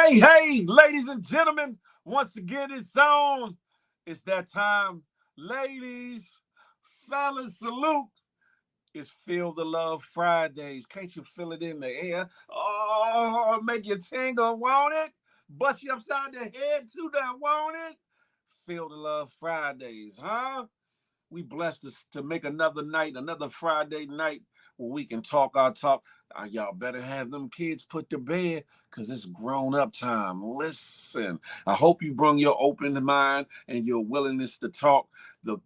Hey, ladies and gentlemen, once again it's on. It's that time. Ladies, fellas, salute. It's Feel the Love Fridays. Can't you feel it in the air? Oh, make you tingle, want it? Bust you upside the head too, that want it? Feel the Love Fridays, huh? We blessed us to make another night, another Friday night where we can talk our talk. Y'all better have them kids put to bed because it's grown up time. Listen, I hope you bring your open mind and your willingness to talk. The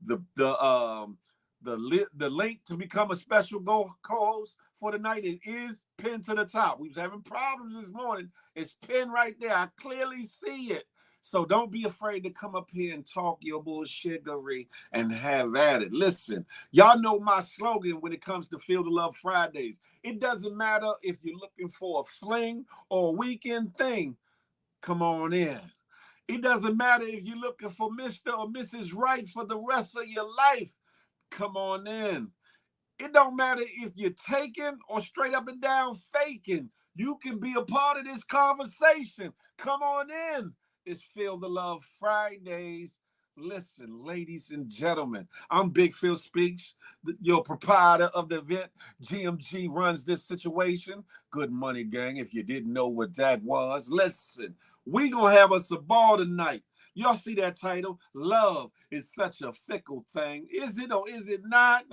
link to become a special co-host for the night is pinned to the top. We was having problems this morning. It's pinned right there. I clearly see it. So don't be afraid to come up here and talk your bullshittery and have at it. Listen, y'all know my slogan when it comes to Feel the Love Fridays. It doesn't matter if you're looking for a fling or a weekend thing. Come on in. It doesn't matter if you're looking for Mr. or Mrs. Right for the rest of your life. Come on in. It don't matter if you're taking or straight up and down faking. You can be a part of this conversation. Come on in. It's Feel the Love Fridays. Listen, ladies and gentlemen, I'm Big Phil Speaks, your proprietor of the event. GMG runs this situation. Good money, gang, if you didn't know what that was. Listen, we gonna have us a ball tonight. Y'all see that title? Love is such a fickle thing. Is it or is it not?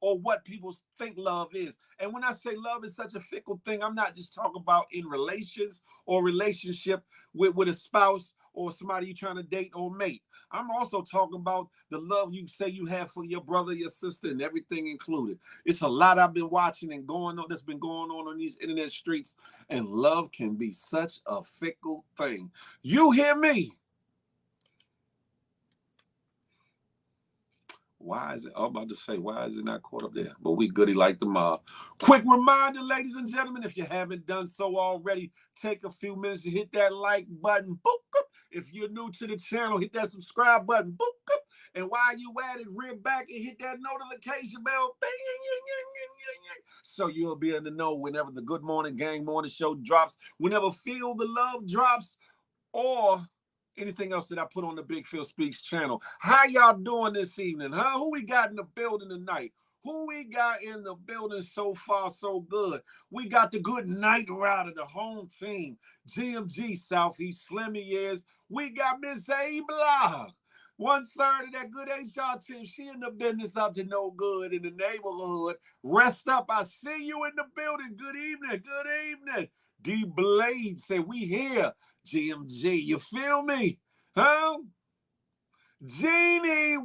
Or what people think love is. And when I say love is such a fickle thing, I'm not just talking about in relations or relationship with a spouse or somebody you're trying to date or mate. I'm also talking about the love you say you have for your brother, your sister, and everything included. It's a lot I've been watching and going on that's been going on these internet streets, and love can be such a fickle thing. You hear me? Why is it? I'm about to say, why is it not caught up there? But we goody like the mob. Quick reminder, ladies and gentlemen, if you haven't done so already, take a few minutes to hit that like button. Boop. If you're new to the channel, hit that subscribe button. Boop. And while you at it, rear back and hit that notification bell. So you'll be able to know whenever the Good Morning Gang Morning Show drops, whenever Feel the Love drops, or anything else that I put on the Big Phil Speaks channel. How y'all doing this evening, huh? Who we got in the building tonight? Who we got in the building so far, so good? We got the good night rider, the home team, GMG Southeast Slimmy is. We got Miss A. Blah. 1/3 of that good HR team. She in the business up to no good in the neighborhood. Rest up. I see you in the building. Good evening. Good evening. D Blade said, we here. GMG, you feel me? Huh? Jeannie,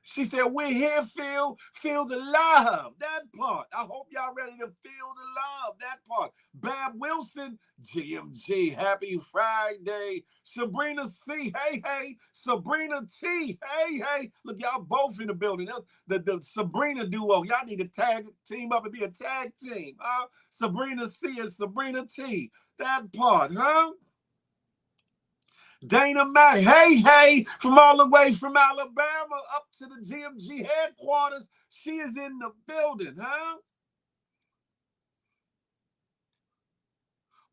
she said, we're here, Phil. Feel the love. That part. I hope y'all ready to feel the love. That part. Bab Wilson, GMG, happy Friday. Sabrina C, hey. Sabrina T, hey. Look, y'all both in the building. The Sabrina duo, y'all need to tag team up and be a tag team, huh? Sabrina C and Sabrina T. That part, huh? Dana Mack, hey, from all the way from Alabama up to the GMG headquarters. She is in the building, huh?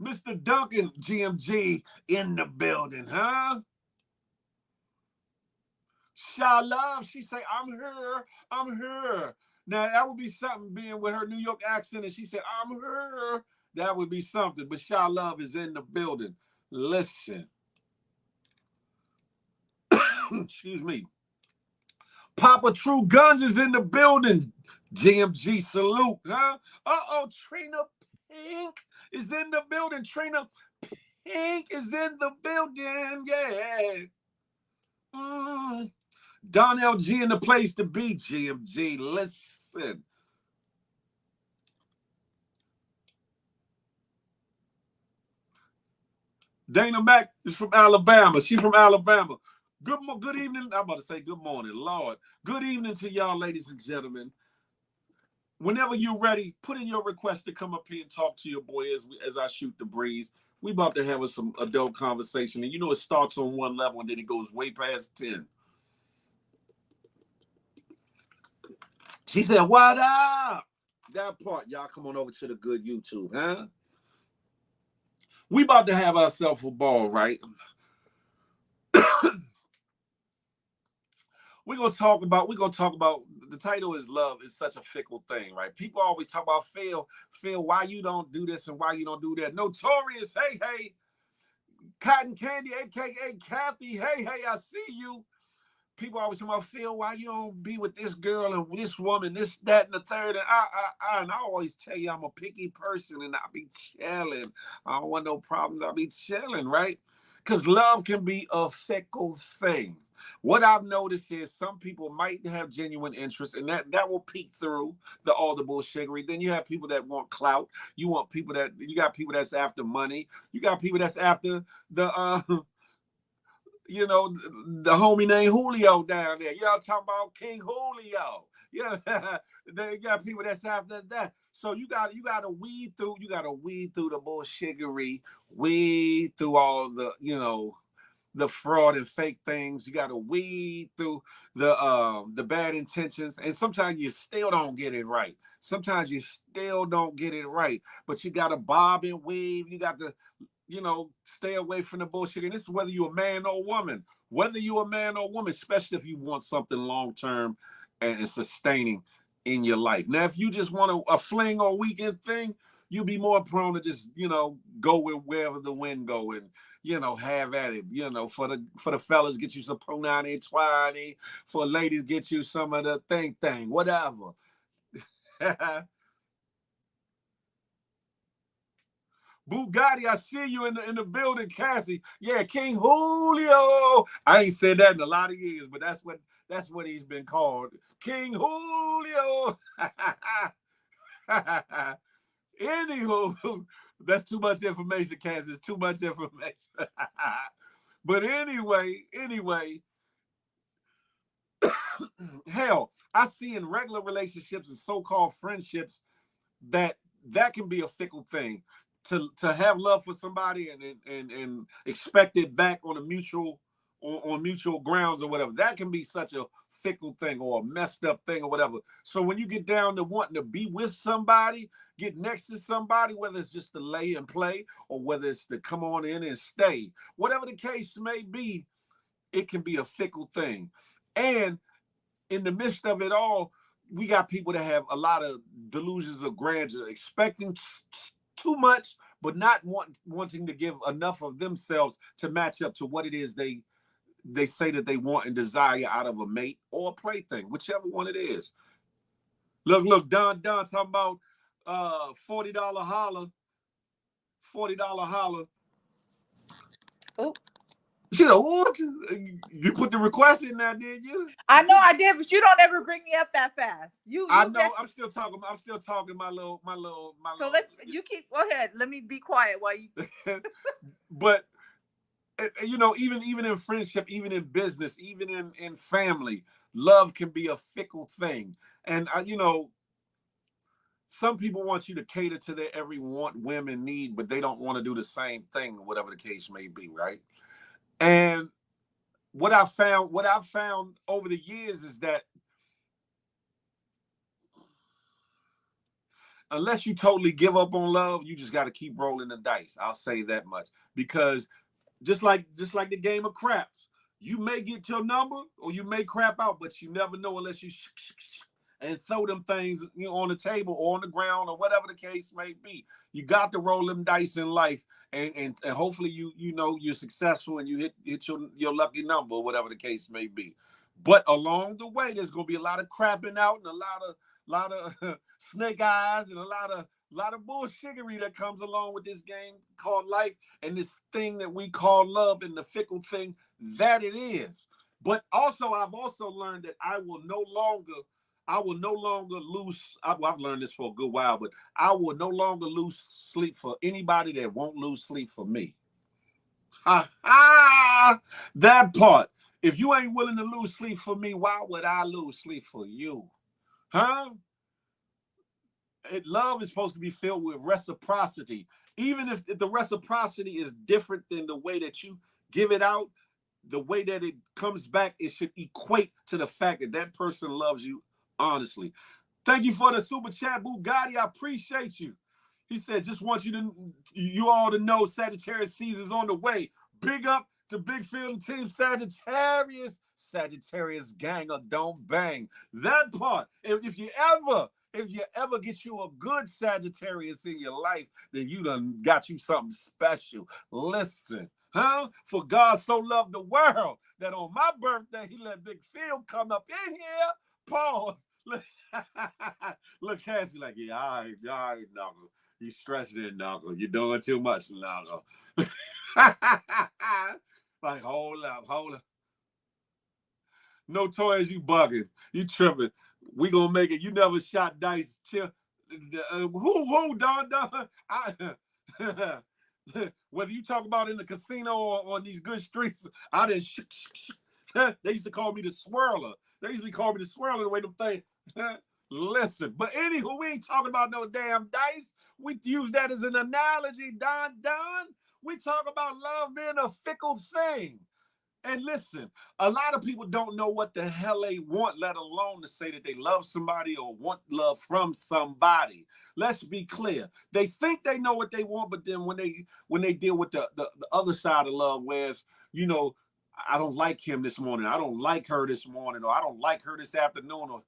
Mr. Duncan, GMG, in the building, huh? Sha Love, she say, I'm her. Now, that would be something being with her New York accent, and she said, I'm her. That would be something, but Sha Love is in the building. Listen. Excuse me. Papa True Guns is in the building. GMG salute, huh? Trina Pink is in the building. Trina Pink is in the building, yeah. Donnell G in the place to be, GMG. Listen. Dana Mack is from Alabama. She's from Alabama. Good evening. I'm about to say good morning, Lord. Good evening to y'all, ladies and gentlemen. Whenever you're ready, put in your request to come up here and talk to your boy as I shoot the breeze. We about to have some adult conversation. And you know it starts on one level and then it goes way past 10. She said, what up? That part, y'all come on over to the good YouTube, huh? We about to have ourselves a ball, right? We're gonna talk about the title is love is such a fickle thing, right? People always talk about Phil, why you don't do this and why you don't do that. Notorious, hey, Cotton Candy, aka Kathy, hey, I see you. People always talk about Phil, why you don't be with this girl and this woman, this, that, and the third. And I always tell you I'm a picky person and I be chilling. I don't want no problems. I be chilling, right? Because love can be a fickle thing. What I've noticed is some people might have genuine interest, and that will peek through all the bullshittery. Then you have people that want clout. You got people that's after money. You got people that's after the you know, the homie named Julio down there. Y'all talking about King Julio. Yeah, they got people that's after that. So you gotta weed through the bullshittery, weed through all the fraud and fake things. You gotta weed through the bad intentions. And sometimes you still don't get it right. Sometimes you still don't get it right. But you gotta bob and weave. You got to stay away from the bullshit. And this is whether you're a man or a woman. Whether you're a man or a woman, especially if you want something long term and sustaining in your life. Now, if you just want a fling or weekend thing, you'll be more prone to just go with wherever the wind go and have at it. For the fellas, get you some punani twani. For ladies, get you some of the thing, whatever. Bugatti, I see you in the building, Cassie. Yeah, King Julio. I ain't said that in a lot of years, but that's what he's been called. King Julio. Anywho, that's too much information, Cassie. It's too much information. But anyway, hell, I see in regular relationships and so-called friendships that can be a fickle thing. To have love for somebody and expect it back on a mutual grounds or whatever, that can be such a fickle thing or a messed up thing or whatever. So when you get down to wanting to be with somebody, get next to somebody, whether it's just to lay and play or whether it's to come on in and stay, whatever the case may be, it can be a fickle thing. And in the midst of it all, we got people that have a lot of delusions of grandeur, expecting too much, but not wanting to give enough of themselves to match up to what it is they say that they want and desire out of a mate or a plaything, whichever one it is. Look, Don talking about $40 holler, $40 holler. Oh. You put the request in there, did you? I know I did, but you don't ever bring me up that fast. I know. I'm still talking my little. So you keep. Go ahead. Let me be quiet while you. But even in friendship, even in business, even in family, love can be a fickle thing. And some people want you to cater to their every want, whim, and need, but they don't want to do the same thing, whatever the case may be, right? And what I've found over the years is that unless you totally give up on love, you just got to keep rolling the dice. I'll say that much. Because just like the game of craps, you may get your number or you may crap out, but you never know unless you and throw them things on the table or on the ground or whatever the case may be. You got to roll them dice in life, and hopefully you're successful and you hit your lucky number or whatever the case may be. But along the way, there's gonna be a lot of crapping out and a lot of snake eyes and a lot of bullshittery that comes along with this game called life and this thing that we call love and the fickle thing that it is. But also, I've also learned that I will no longer lose. I've learned this for a good while, but I will no longer lose sleep for anybody that won't lose sleep for me. That part. If you ain't willing to lose sleep for me, why would I lose sleep for you? Huh? Love is supposed to be filled with reciprocity. Even if the reciprocity is different than the way that you give it out, the way that it comes back, it should equate to the fact that that person loves you honestly. Thank you for the super chat, Bugatti. I appreciate you. He said, just want you all to know Sagittarius season's on the way. Big up to Big Pheel and Team Sagittarius. Sagittarius gang or don't bang. That part. If you ever get you a good Sagittarius in your life, then you done got you something special. Listen, huh? For God so loved the world that on my birthday, he let Big Pheel come up in here. Pause. Look, Cassie like, yeah, all right, Knuckle. You stretching it, Knuckle. You're doing too much, Knuckle. Like, hold up. No toys, you bugging. You tripping. We gonna make it. You never shot dice. Chill. Who, Don? Whether you talk about in the casino or on these good streets, I didn't. They used to call me the swirler. They usually call me the swirler the way them things. Listen, but anywho, we ain't talking about no damn dice. We use that as an analogy, Don. We talk about love being a fickle thing. And listen, a lot of people don't know what the hell they want, let alone to say that they love somebody or want love from somebody. Let's be clear. They think they know what they want, but then when they deal with the other side of love, whereas, you know, I don't like him this morning, I don't like her this morning, or I don't like her this afternoon, or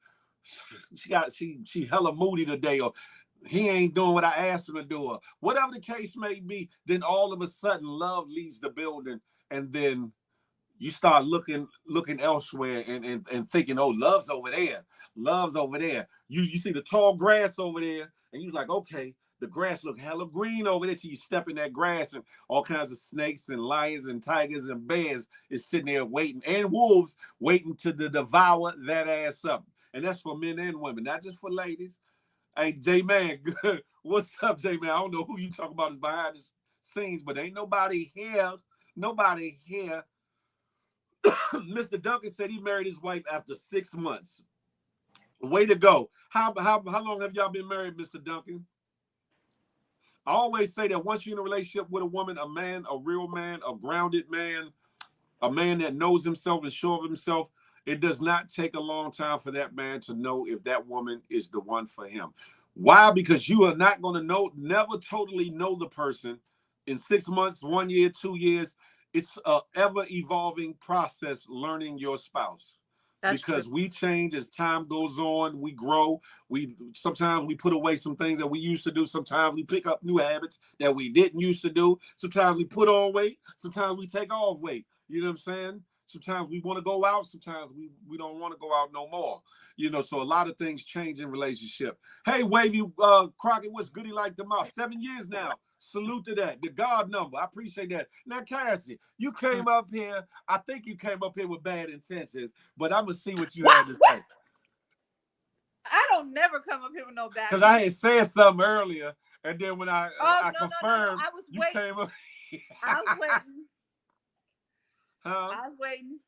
she hella moody today, or he ain't doing what I asked him to do, or whatever the case may be, then all of a sudden love leaves the building, and then you start looking elsewhere and thinking, oh, love's over there. Love's over there. You see the tall grass over there, and you're like, okay, the grass look hella green over there till you step in that grass, and all kinds of snakes and lions and tigers and bears is sitting there waiting, and wolves waiting to devour that ass up. And that's for men and women, not just for ladies. Hey, J-Man, good. What's up, J-Man? I don't know who you talk about is behind the scenes, but ain't nobody here. Nobody here. Mr. Duncan said he married his wife after 6 months. Way to go. How long have y'all been married, Mr. Duncan? I always say that once you're in a relationship with a woman, a man, a real man, a grounded man, a man that knows himself and sure of himself, it does not take a long time for that man to know if that woman is the one for him. Why? Because you are not going to never totally know the person in 6 months, 1 year, 2 years. It's an ever-evolving process learning your spouse. That's because true. We change as time goes on. We grow. Sometimes we put away some things that we used to do. Sometimes we pick up new habits that we didn't used to do. Sometimes we put on weight. Sometimes we take off weight. You know what I'm saying? Sometimes we want to go out. Sometimes we don't want to go out no more. You know, so a lot of things change in relationship. Hey, Wavy Crockett, what's goody like the mouth? 7 years now. Salute to that. The God number. I appreciate that. Now, Cassie, you came up here. I think you came up here with bad intentions, but I'm going to see what you had to say. I don't never come up here with no bad intentions. Because I had said something earlier, and then when I confirmed, no. I was you waiting. Came up. I was waiting. Huh? I was waiting.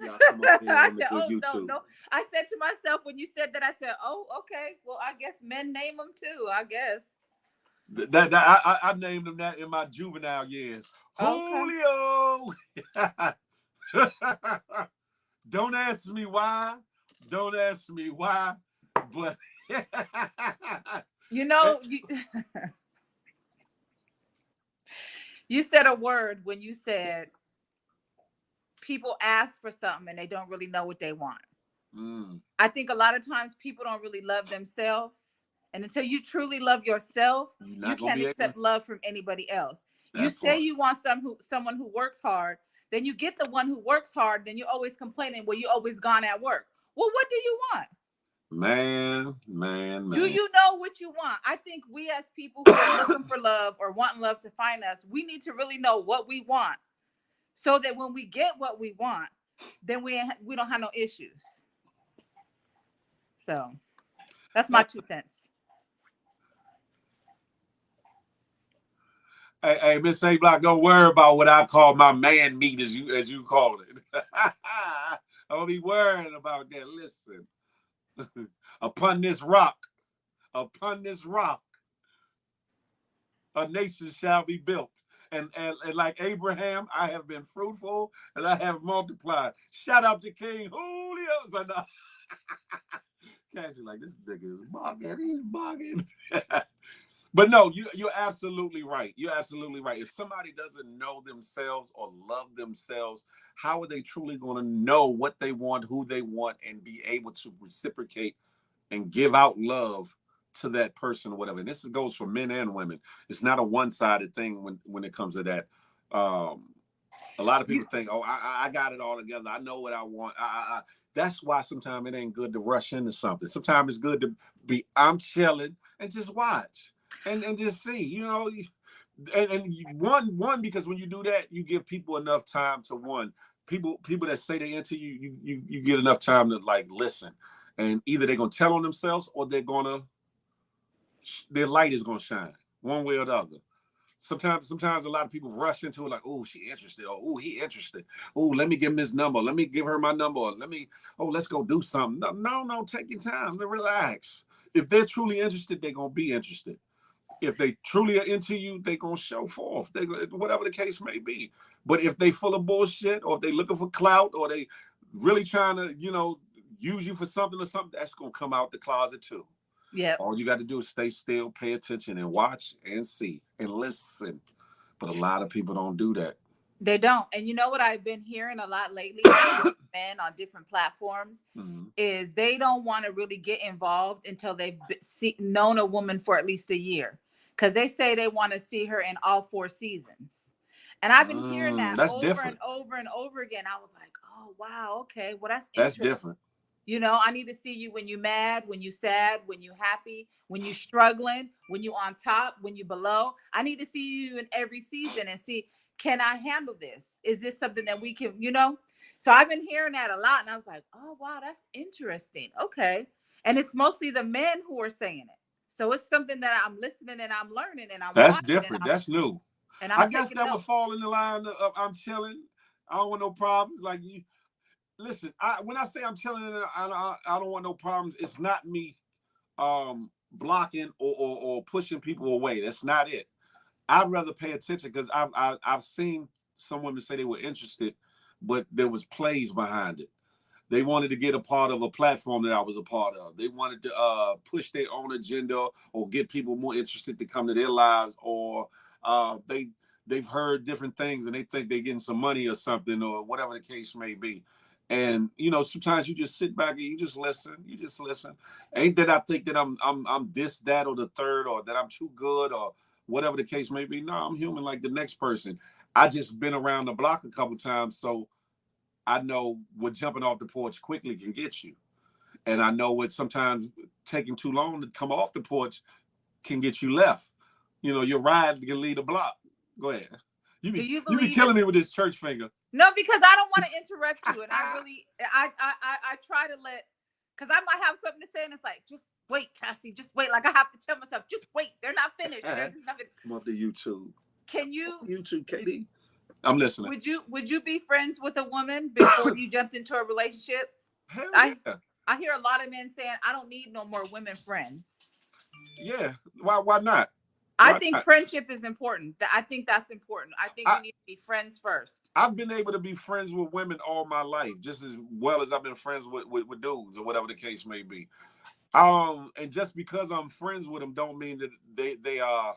I said, oh, no. I said to myself when you said that, I said, oh, okay. Well, I guess men name them too, I guess. I named him that in my juvenile years. Okay. Julio. Don't ask me why. But you know, you said a word when you said people ask for something and they don't really know what they want. I think a lot of times people don't really love themselves. And until you truly love yourself, you can't accept love from anybody else. You say you want someone who works hard, then you get the one who works hard, then you're always complaining, well, you always gone at work. Well, what do you want? Man. Do you know what you want? I think we as people who are looking for love or wanting love to find us, we need to really know what we want so that when we get what we want, then we don't have no issues. So that's my 2 cents. Hey, Miss A Block, don't worry about what I call my man meat, as you call it. I don't be worrying about that. Listen, upon this rock, a nation shall be built. And like Abraham, I have been fruitful and I have multiplied. Shout out to King Julio. Cassie, like, this nigga is bugging. He's bugging. But no, you're absolutely right. You're absolutely right. If somebody doesn't know themselves or love themselves, how are they truly going to know what they want, who they want, and be able to reciprocate and give out love to that person or whatever? And this goes for men and women. It's not a one-sided thing when it comes to that. Um, a lot of people think, "Oh, I got it all together. I know what I want." That's why sometimes it ain't good to rush into something. Sometimes it's good to be, I'm chilling and just watch and just see, and one because when you do that, you give people enough time to people that say they into you get enough time to like listen, and either they're gonna tell on themselves or their light is gonna shine one way or the other. Sometimes a lot of people rush into it like, oh, she interested, or oh, he interested. Oh, let me give him this number. Let me give her my number. Or let's go do something. No, take your time to relax. If they're truly interested, they're gonna be interested. If they truly are into you, they're gonna show forth. Whatever the case may be. But if they full of bullshit, or if they looking for clout, or they really trying to, use you for something or something, that's gonna come out the closet too. Yeah. All you got to do is stay still, pay attention, and watch and see and listen. But a lot of people don't do that. They don't. And you know what I've been hearing a lot lately, men on different platforms, is they don't want to really get involved until they've known a woman for at least a year. Because they say they want to see her in all 4 seasons. And I've been hearing that over and over and over again. I was like, oh, wow, okay. Well, that's interesting. Different. I need to see you when you're mad, when you're sad, when you're happy, when you're struggling, when you're on top, when you're below. I need to see you in every season and see, can I handle this? Is this something that we can, So I've been hearing that a lot. And I was like, oh, wow, that's interesting. Okay. And it's mostly the men who are saying it. So it's something that I'm listening and I'm learning and I'm That's different. That's new. And I guess that would fall in the line of I'm chilling. I don't want no problems. Like you. Listen, when I say I'm chilling, I don't want no problems. It's not me blocking or pushing people away. That's not it. I'd rather pay attention because I've seen some women say they were interested, but there was plays behind it. They wanted to get a part of a platform that I was a part of. They wanted to push their own agenda or get people more interested to come to their lives, or they've heard different things and they think they're getting some money or something or whatever the case may be. And sometimes you just sit back and you just listen. You just listen. Ain't that I think that I'm this, that, or the third, or that I'm too good, or whatever the case may be. No, I'm human like the next person. I just been around the block a couple times, so I know what jumping off the porch quickly can get you, and I know what sometimes taking too long to come off the porch can get you left. Your ride can lead a block. Go ahead. You be killing me with this church finger. No, because I don't want to interrupt you, and I try to because I might have something to say, and it's like, just wait, Cassie, just wait. Like I have to tell myself, just wait. They're not finished. They're not finished. Come off the YouTube. Can you YouTube, Katie? I'm listening. Would you be friends with a woman before you jumped into a relationship? Hell yeah. I hear a lot of men saying, I don't need no more women friends. Yeah. Why not? I think friendship is important. I think that's important. I think we need to be friends first. I've been able to be friends with women all my life, just as well as I've been friends with dudes or whatever the case may be. And just because I'm friends with them don't mean that they are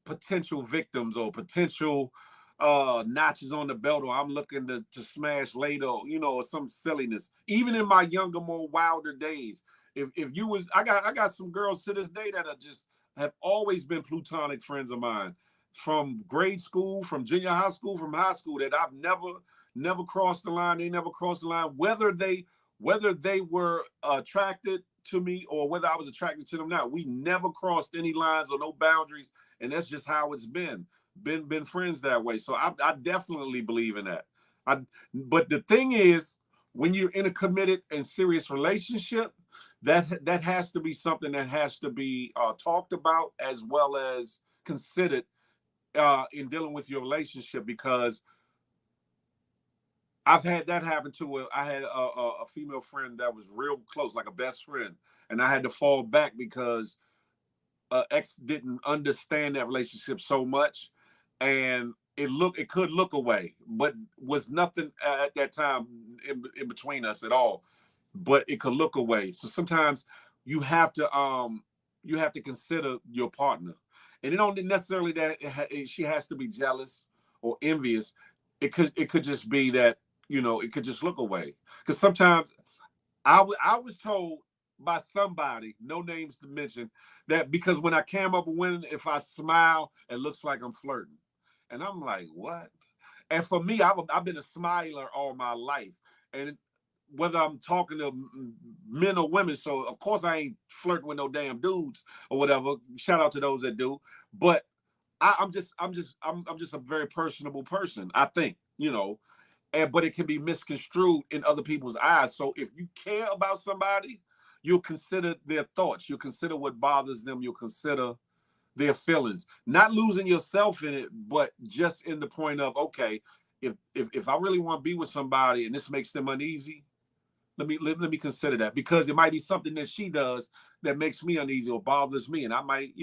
potential victims or potential notches on the belt, or I'm looking to smash later, or some silliness. Even in my younger, more wilder days, if you was, I got some girls to this day that are just have always been platonic friends of mine, from grade school, from junior high school, from high school, that I've never crossed the line. They never crossed the line, whether they were attracted to me or whether I was attracted to them now. We never crossed any lines or no boundaries, and that's just how it's been friends that way. So I definitely believe in that. But the thing is, when you're in a committed and serious relationship, that has to be something that has to be talked about as well as considered in dealing with your relationship, because I've had that happen too. I had a female friend that was real close, like a best friend, and I had to fall back because ex didn't understand that relationship so much, and it could look away, but was nothing at that time in between us at all. But it could look away. So sometimes you have to consider your partner. And it don't necessarily that she has to be jealous or envious. It could just be that, it could just look away. Because sometimes I was told by somebody, no names to mention, that because when I came up with women, if I smile, it looks like I'm flirting. And I'm like, what? And for me, I've been a smiler all my life. And whether I'm talking to men or women, so of course I ain't flirting with no damn dudes or whatever. Shout out to those that do. But I'm just a very personable person, I think, but it can be misconstrued in other people's eyes. So if you care about somebody, you'll consider their thoughts, you'll consider what bothers them, you'll consider their feelings, not losing yourself in it, but just in the point of, okay, if I really want to be with somebody and this makes them uneasy, let me consider that, because it might be something that she does that makes me uneasy or bothers me, and I might,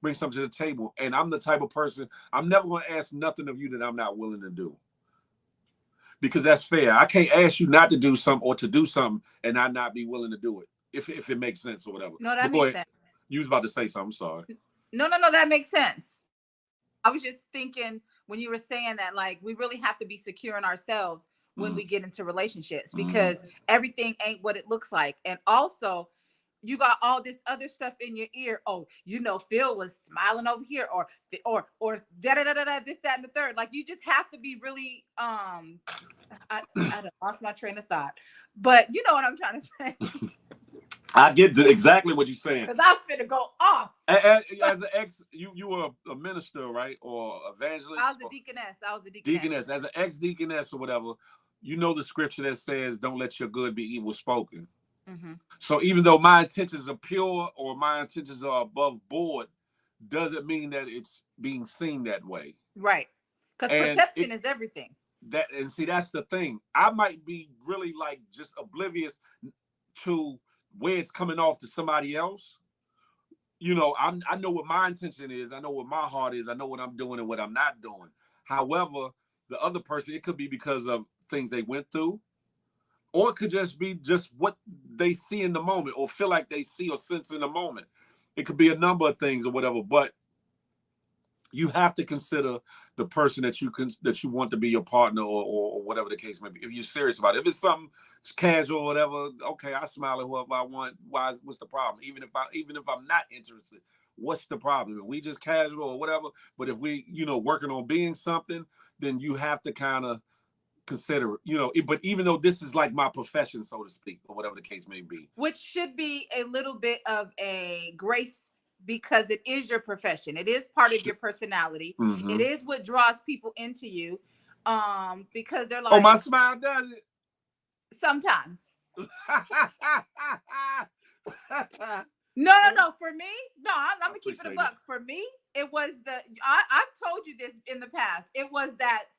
bring something to the table. And I'm the type of person, I'm never going to ask nothing of you that I'm not willing to do, because that's fair. I can't ask you not to do something or to do something and I not be willing to do it, if it makes sense or whatever. No, that But go makes ahead. sense. You was about to say something. Sorry. No, that makes sense. I was just thinking when you were saying that, like, we really have to be secure in ourselves when we get into relationships, because everything ain't what it looks like. And also, you got all this other stuff in your ear. Oh, Phil was smiling over here, or da da da da, this, that, and the third. Like, you just have to be really I lost my train of thought, but you know what I'm trying to say. I get exactly what you're saying. Because I'm finna go off. As an ex, you were a minister, right? Or evangelist? I was a deaconess. Deaconess. As an ex-deaconess or whatever, you know the scripture that says, don't let your good be evil spoken. Mm-hmm. So even though my intentions are pure or my intentions are above board, doesn't mean that it's being seen that way. Right. Because perception is everything. And see, that's the thing. I might be really like just oblivious to where it's coming off to somebody else. I know what my intention is. I know what my heart is. I know what I'm doing and what I'm not doing. However, the other person, it could be because of things they went through, or it could just be just what they see in the moment or feel like they see or sense in the moment. It could be a number of things or whatever, but you have to consider the person that you want to be your partner or whatever the case may be. If you're serious about it, if it's something casual or whatever, okay, I smile at whoever I want. What's the problem? Even if I'm not interested, what's the problem? If we just casual or whatever, but if we working on being something, then you have to kind of consider it. But even though this is like my profession, so to speak, or whatever the case may be, which should be a little bit of a grace, because it is your profession. It is part of your personality. Mm-hmm. It is what draws people into you. Because they're like, oh, my smile does it sometimes. No. For me, no, I'm gonna keep it a buck. For me, it was I've told you this in the past. It was that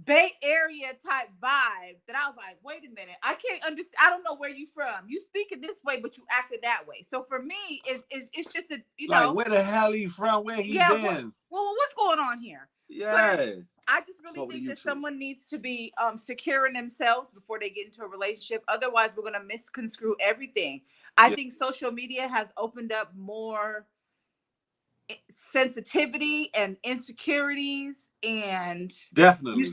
Bay Area type vibe that I was like, wait a minute, I can't understand. I don't know where you from. You speak it this way, but you acted that way. So for me, it's just like, where the hell he from? Where he been? Well, what's going on here? Yeah. But I just really think that someone needs to be secure in themselves before they get into a relationship. Otherwise, we're gonna misconstrue everything. I think social media has opened up more sensitivity and insecurities, and definitely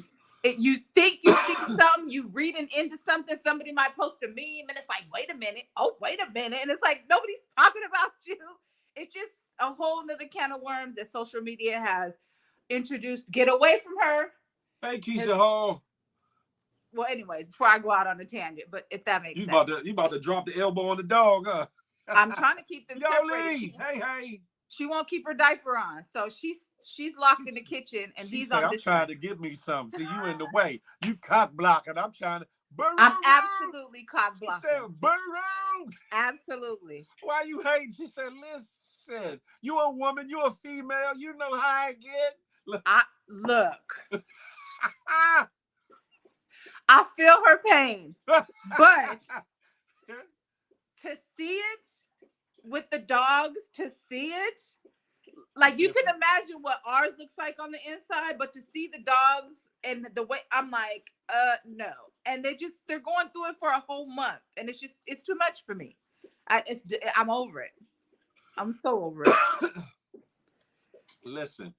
you think you see something, you reading into something, somebody might post a meme and it's like, wait a minute, and it's like nobody's talking about you. It's just a whole nother can of worms that social media has introduced. Get away from her. Hey, Keisha Hall. Well, anyways, before I go out on a tangent, but if that makes sense. You about to drop the elbow on the dog, huh? I'm trying to keep them separated. Hey. She won't keep her diaper on, so she's locked in the kitchen, and he's on this. I'm trying to give me something. See, you in the way. You cock blocking. I'm trying to. I'm absolutely cock blocking. She said, "Burrow." Absolutely. Why you hate? She said, "Listen, you a woman. You a female. You know how I get." Look. I feel her pain, but to see it with the dogs, to see it, like, you can imagine what ours looks like on the inside, but to see the dogs and the way, I'm like, no. And they're going through it for a whole month, and it's too much for me. I'm over it. I'm so over it. Listen,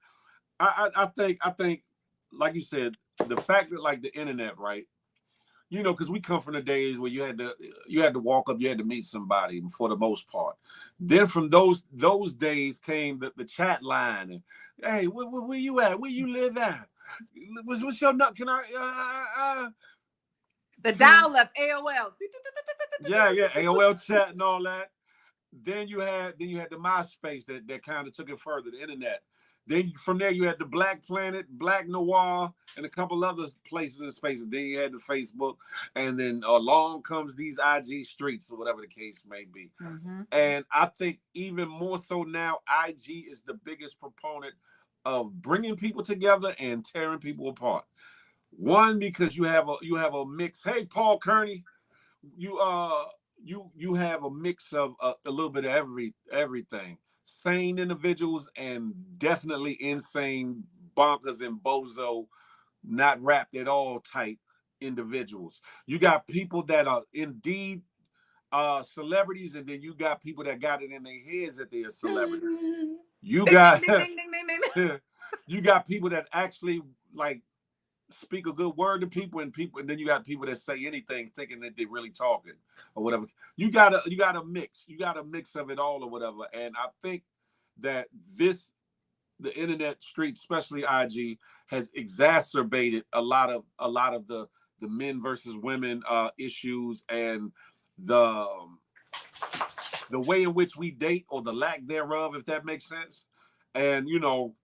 I think, like you said, the fact that like the internet, right? You know, because we come from the days where you had to walk up, you had to meet somebody for the most part. Then from those days came the chat line and hey, where you at? Where you live at? What's your nut? Can I The dial-up AOL. yeah, AOL chat and all that. Then you had the MySpace that kind of took it further, the internet. Then from there you had the Black Planet, Black Noir, and a couple other places and spaces. Then you had the Facebook, and then along comes these IG streets or whatever the case may be. Mm-hmm. And I think even more so now, IG is the biggest proponent of bringing people together and tearing people apart. One, because you have a mix. Hey, Paul Kearney, you you have a mix of a little bit of everything. Sane individuals and definitely insane bonkers and bozo, not wrapped at all type individuals. You got people that are indeed celebrities, and then you got people that got it in their heads that they are celebrities. You got you got people that actually like speak a good word to people, and then you got people that say anything thinking that they're really talking or whatever. You got a mix of it all or whatever. And I think that the internet street, especially IG, has exacerbated a lot of the men versus women issues, and the way in which we date or the lack thereof, if that makes sense. And you know,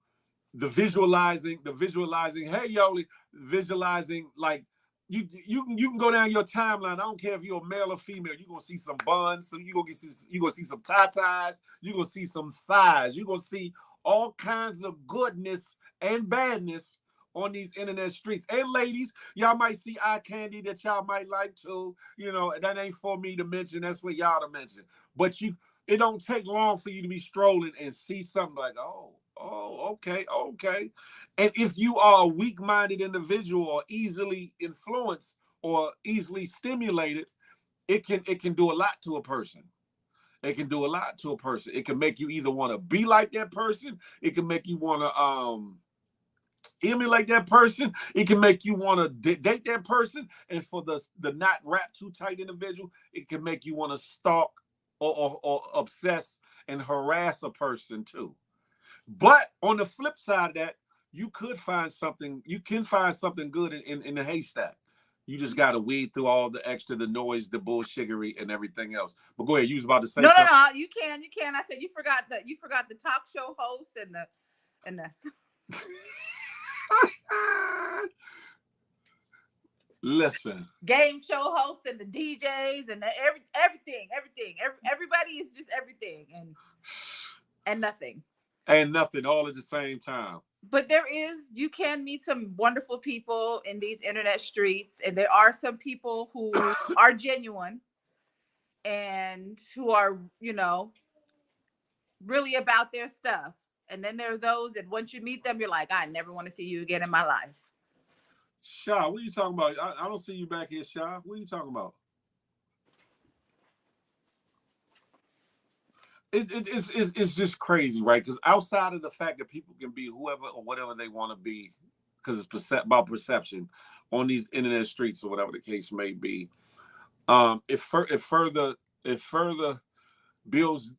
the visualizing, hey Yoli, visualizing like you can go down your timeline. I don't care if you're a male or female, you're gonna see some buns, so you're gonna see some tatas, you're gonna see some thighs, you're gonna see all kinds of goodness and badness on these internet streets. And ladies, y'all might see eye candy that y'all might like too. You know, that ain't for me to mention, that's for y'all to mention. But it don't take long for you to be strolling and see something like, okay. And if you are a weak-minded individual or easily influenced or easily stimulated, it can do a lot to a person. It can do a lot to a person. It can make you either want to be like that person. It can make you want to emulate that person. It can make you want to date that person. And for the not wrapped too tight individual, it can make you want to stalk or obsess and harass a person too. But on the flip side of that, you can find something good in the haystack. You just got to weed through all the extra, the noise, the bullshittery, and everything else. But go ahead, you was about to say something. No, you can. I said you forgot the talk show host and the Listen, game show hosts and the DJs and everything. Everybody is just everything and nothing. And nothing all at the same time. But you can meet some wonderful people in these internet streets, and there are some people who are genuine and who are, really about their stuff. And then there are those that once you meet them, you're like, I never want to see you again in my life. Sha, what are you talking about? I don't see you back here, Sha. What are you talking about? It's just crazy, right? Because outside of the fact that people can be whoever or whatever they want to be, because it's about perception on these internet streets or whatever the case may be, it further builds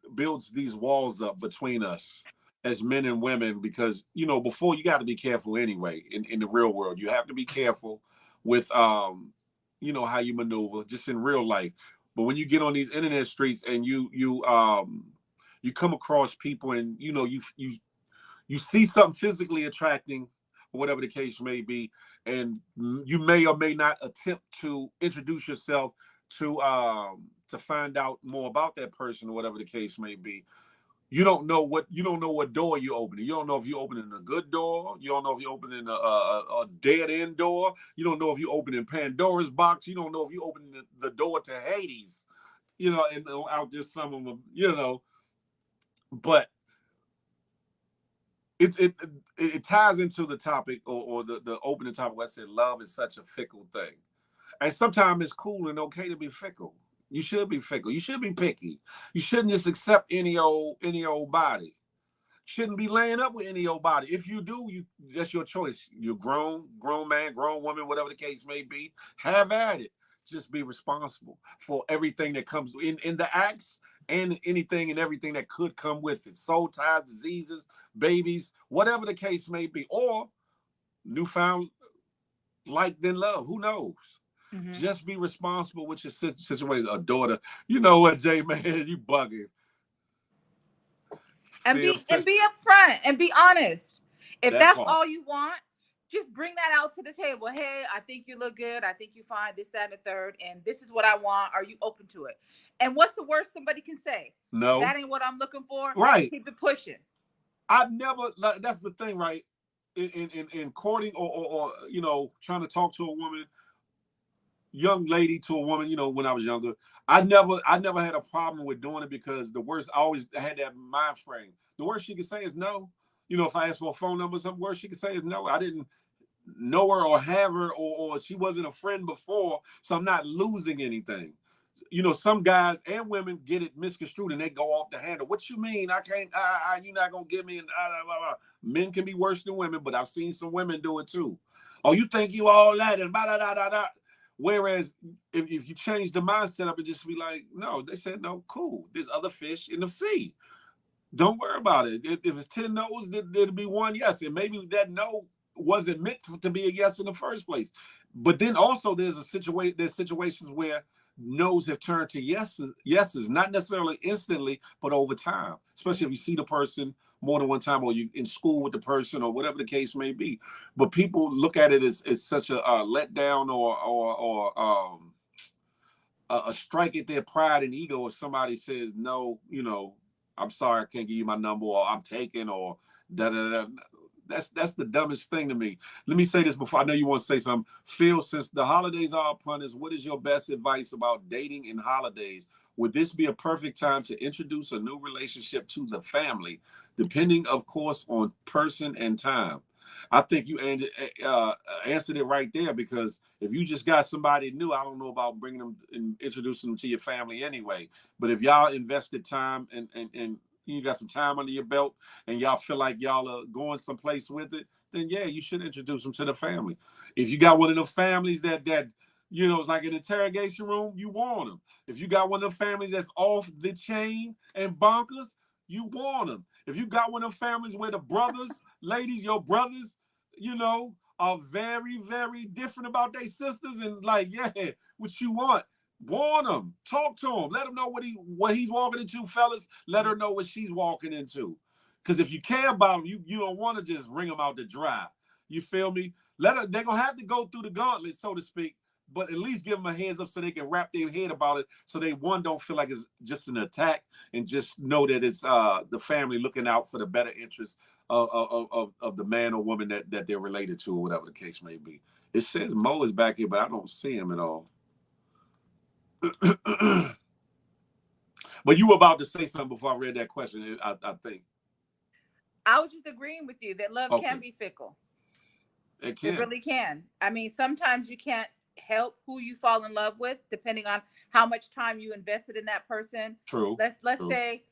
these walls up between us as men and women. Because before, you got to be careful anyway. In the real world, you have to be careful with how you maneuver just in real life. But when you get on these internet streets and you come across people and you see something physically attracting or whatever the case may be, and you may or may not attempt to introduce yourself to find out more about that person or whatever the case may be. You don't know what door you're opening. You don't know if you're opening a good door. You don't know if you're opening a dead end door. You don't know if you're opening Pandora's box. You don't know if you're opening the door to Hades. And out there some of them, But it ties into the topic or the opening topic where I said love is such a fickle thing. And sometimes it's cool and okay to be fickle. You should be fickle. You should be picky. You shouldn't just accept any old body. Shouldn't be laying up with any old body. If you do, that's your choice. You're grown man, grown woman, whatever the case may be. Have at it. Just be responsible for everything that comes in the acts and anything and everything that could come with it. Soul ties, diseases, babies, whatever the case may be, or newfound like then love. Who knows? Mm-hmm. Just be responsible with your situation. A daughter, you know what, Jay, man, you bugging. And be upfront and be honest. If that's all you want, just bring that out to the table. Hey, I think you look good. I think you fine. This, that, and the third. And this is what I want. Are you open to it? And what's the worst somebody can say? No, that ain't what I'm looking for. Right. Keep it pushing. I've never. That's the thing, right? In courting or you know, trying to talk to a woman, young lady to a woman, you know, when I was younger, I never had a problem with doing it because the worst, I always had that mind frame. The worst she could say is no. You know, if I asked for a phone number, some worst she could say is no. I didn't know her or have her, or she wasn't a friend before, so I'm not losing anything. You know, some guys and women get it misconstrued and they go off the handle. What you mean? I can't, you're not going to give me, men can be worse than women, but I've seen some women do it too. Oh, you think you all that and blah, blah, blah, blah, blah. Whereas if you change the mindset up and just be like, no, they said, no, cool. There's other fish in the sea. Don't worry about it. If it's 10 no's, there'll be one yes. And maybe that no wasn't meant to be a yes in the first place. But then also there's situations where no's have turned to yeses, not necessarily instantly, but over time, especially if you see the person more than one time, or you in school with the person, or whatever the case may be. But people look at it as such a letdown or a strike at their pride and ego if somebody says no, you know, I'm sorry, I can't give you my number, or I'm taken, or da da da. That's the dumbest thing to me. Let me say this before, I know you want to say something. Phil, since the holidays are upon us, what is your best advice about dating and holidays? Would this be a perfect time to introduce a new relationship to the family, depending, of course, on person and time? I think you answered it right there, because if you just got somebody new, I don't know about bringing them and introducing them to your family anyway. But if y'all invested time and you got some time under your belt and y'all feel like y'all are going someplace with it, then yeah, you should introduce them to the family. If you got one of the families that you know, it's like an interrogation room, you want them. If you got one of the families that's off the chain and bonkers, you want them. If you got one of the families where the brothers, ladies, your brothers, you know, are very, very different about their sisters, and like, yeah, what you want, warn them, talk to him, let him know what he's walking into, fellas. Let her know what she's walking into. Because if you care about them, you don't want to just ring them out to dry. You feel me? They're gonna have to go through the gauntlet, so to speak, but at least give them a heads up so they can wrap their head about it, so they don't feel like it's just an attack, and just know that it's the family looking out for the better interests of the man or woman that they're related to, or whatever the case may be. It says Mo is back here, but I don't see him at all. But you were about to say something before I read that question, I think. I was just agreeing with you that love can be fickle. It really can. I mean, sometimes you can't help who you fall in love with, depending on how much time you invested in that person. True. Let's say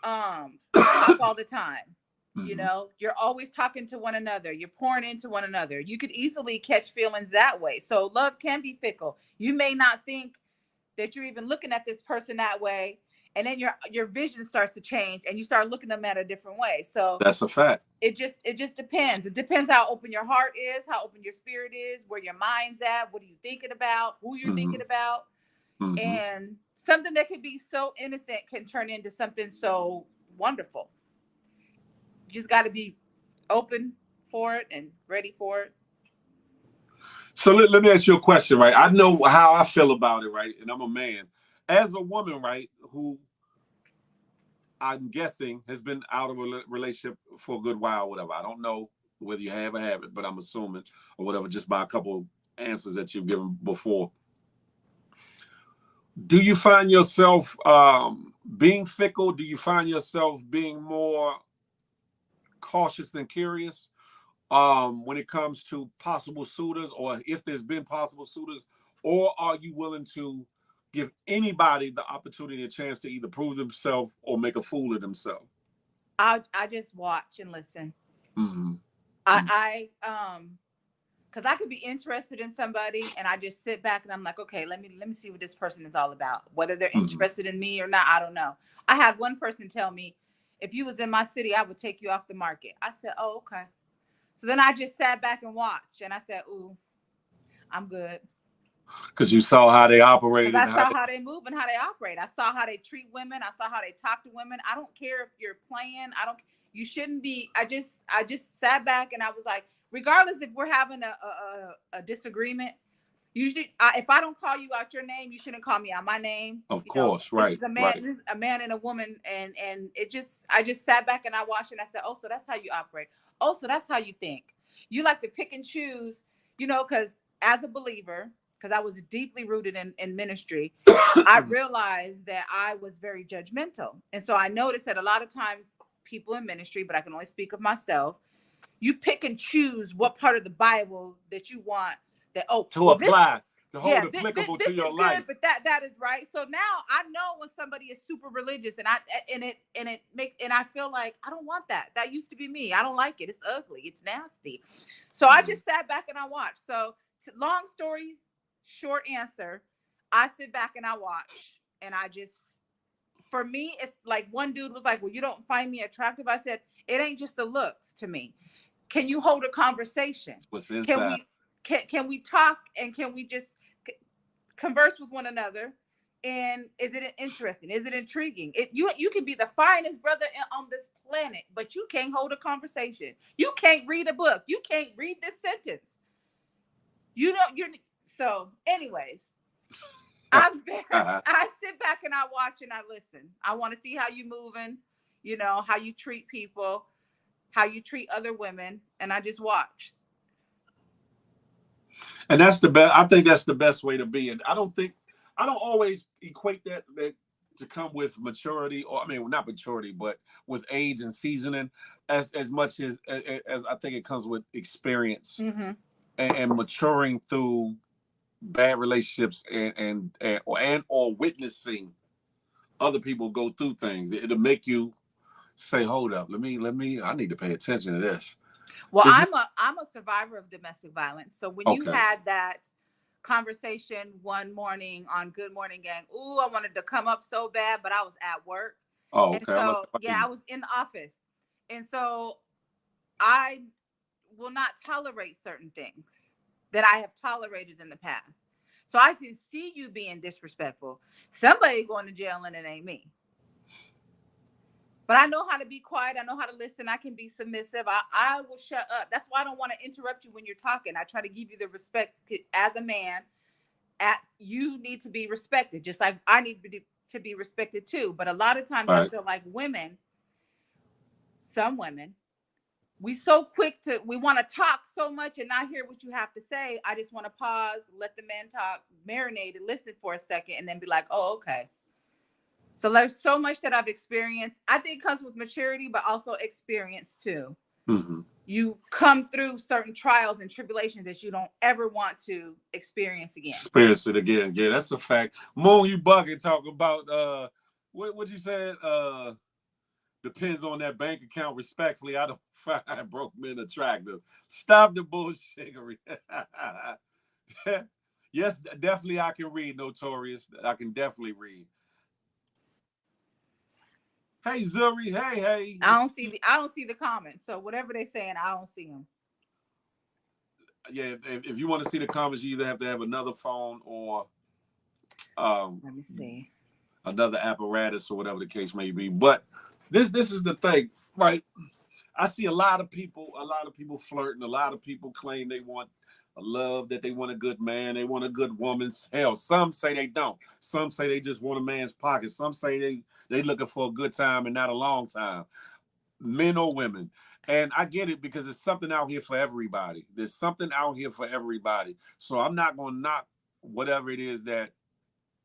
you talk all the time. Mm-hmm. You know, you're always talking to one another. You're pouring into one another. You could easily catch feelings that way. So love can be fickle. You may not think that you're even looking at this person that way, and then your vision starts to change and you start looking at them at a different way. So that's a fact. It just depends. It depends how open your heart is, how open your spirit is, where your mind's at, what are you thinking about, who you're thinking about. Mm-hmm. And something that could be so innocent can turn into something so wonderful. You just got to be open for it and ready for it. So let me ask you a question, right? I know how I feel about it, right? And I'm a man. As a woman, right, who I'm guessing has been out of a relationship for a good while, whatever. I don't know whether you have or haven't, but I'm assuming, or whatever, just by a couple of answers that you've given before. Do you find yourself being fickle? Do you find yourself being more cautious than curious when it comes to possible suitors, or if there's been possible suitors, or are you willing to give anybody the opportunity, a chance to either prove themselves or make a fool of themselves? I just watch and listen. Mm-hmm. Because I could be interested in somebody and I just sit back and I'm like, okay, let me see what this person is all about. Whether they're interested in me or not, I don't know. I had one person tell me, if you was in my city, I would take you off the market. I said, oh, okay. So then I just sat back and watched and I said, ooh, I'm good. Because you saw how they operated. Because I saw how they move and how they operate. I saw how they treat women. I saw how they talk to women. I don't care if you're playing. You shouldn't be. I just sat back and I was like, regardless if we're having a disagreement, usually if I don't call you out your name, you shouldn't call me out my name. Of course, right. This is a man, right. This is a man and a woman, and I just sat back and I watched and I said, oh, so that's how you operate. Oh, so that's how you think. You like to pick and choose, because as a believer, because I was deeply rooted in ministry, I realized that I was very judgmental. And so I noticed that a lot of times people in ministry, but I can only speak of myself, you pick and choose what part of the Bible that you want to apply, to hold applicable to your life. Good, but that is right. So now I know when somebody is super religious and I feel like I don't want that. That used to be me. I don't like it. It's ugly. It's nasty. So I just sat back and I watched. So long story short answer, I sit back and I watch and for me, it's like one dude was like, well, you don't find me attractive. I said, it ain't just the looks to me. Can you hold a conversation? What's inside? Can we talk and can we just converse with one another? And is it interesting? Is it intriguing? You can be the finest brother on this planet, but you can't hold a conversation. You can't read a book. You can't read this sentence. So anyways, I sit back and I watch and I listen. I want to see how you moving, how you treat people, how you treat other women, and I just watch. And that's the best. I think that's the best way to be. And I don't always equate that to come with maturity, or not maturity, but with age and seasoning, as much as I think it comes with experience and maturing through bad relationships and or witnessing other people go through things. It'll make you say, hold up, I need to pay attention to this. Well, I'm a survivor of domestic violence. So when you had that conversation one morning on Good Morning Gang, I wanted to come up so bad, but I was at work. Oh, okay. And so I was in the office. And so I will not tolerate certain things that I have tolerated in the past. So I can see you being disrespectful. Somebody going to jail and it ain't me. But I know how to be quiet. I know how to listen. I can be submissive. I will shut up. That's why I don't want to interrupt you when you're talking. I try to give you the respect as a man. You need to be respected, just like I need to be respected too. But a lot of times I feel like some women, we want to talk so much and not hear what you have to say. I just want to pause, let the man talk, marinate and listen for a second, and then be like, oh, okay. So there's so much that I've experienced. I think it comes with maturity, but also experience too. Mm-hmm. You come through certain trials and tribulations that you don't ever want to experience again. Experience it again. Yeah, that's a fact. Moon, you bugging talking about what you said? Depends on that bank account. Respectfully, I don't find broke men attractive. Stop the bullshittery. Yes, definitely I can read, Notorious. I can definitely read. Hey Zuri, hey. I don't see the comments. So whatever they're saying, I don't see them. Yeah, if you want to see the comments, you either have to have another phone or let me see, another apparatus or whatever the case may be. But this is the thing, right? I see a lot of people flirting, a lot of people claim they want a love, that they want a good man, they want a good woman. Hell, some say they don't. Some say they just want a man's pocket. Some say they looking for a good time and not a long time. Men or women. And I get it because there's something out here for everybody. There's something out here for everybody. So I'm not going to knock whatever it is that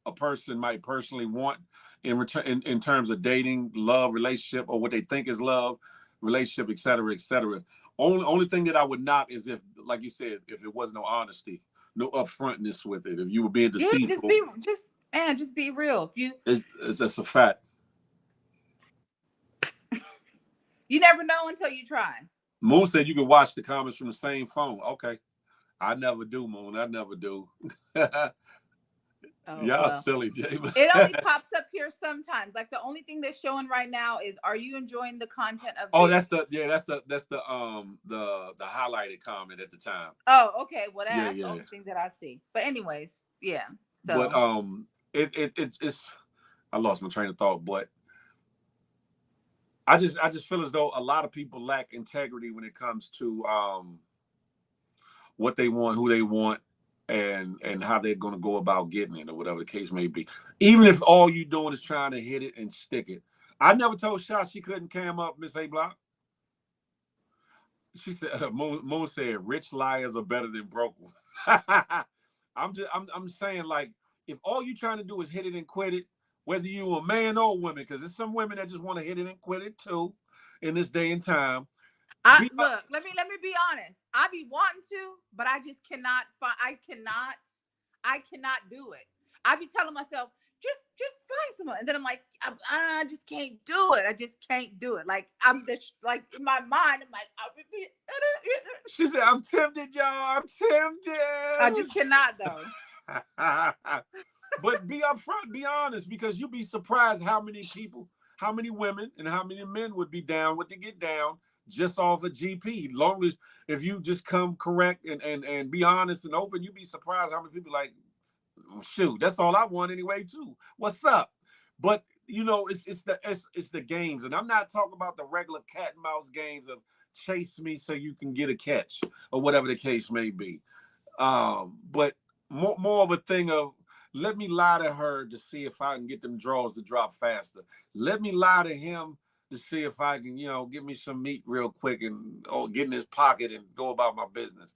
a person might personally want in return, in terms of dating, love, relationship, or what they think is love, relationship, et cetera, et cetera. Only thing that I would knock is if, like you said, if it was no honesty, no upfrontness with it. If you were being deceitful. Man, just be real. If It's just a fact. you never know until you try. Moon said you can watch the comments from the same phone. Okay. I never do, Moon. I never do. Oh Y'all well. silly, Jay. It only pops up here sometimes. Like the only thing that's showing right now is, are you enjoying the content of Oh, this? that's the highlighted comment at the time. Oh, okay. Well, Yeah, that's the yeah. only thing that I see. But anyways, yeah. But So it's I lost my train of thought, but I just feel as though a lot of people lack integrity when it comes to what they want, who they want, and how they're going to go about getting it, or whatever the case may be. Even if all you doing is trying to hit it and stick it. I never told Shot she couldn't cam up Miss A Block. She said Moon said rich liars are better than broke ones. I'm saying, like, if all you trying to do is hit it and quit it, whether you a man or woman, because there's some women that just want to hit it and quit it too in this day and time. look, let me be honest. I be wanting to, but I just cannot I cannot do it. I be telling myself, just find someone. And then I'm like, I just can't do it. I just can't do it. Like I'm just like in my mind, I'm like, she said, I'm tempted, y'all. I'm tempted. I just cannot though. But be upfront, be honest, because you'd be surprised how many people, how many women, and how many men would be down with to get down just off a GP. Long as if you just come correct and be honest and open, you'd be surprised how many people like, shoot, that's all I want anyway, too. What's up? But you know, it's the games, and I'm not talking about the regular cat and mouse games of chase me so you can get a catch or whatever the case may be. But more of a thing of, let me lie to her to see if I can get them draws to drop faster. Let me lie to him to see if I can, give me some meat real quick and get in his pocket and go about my business.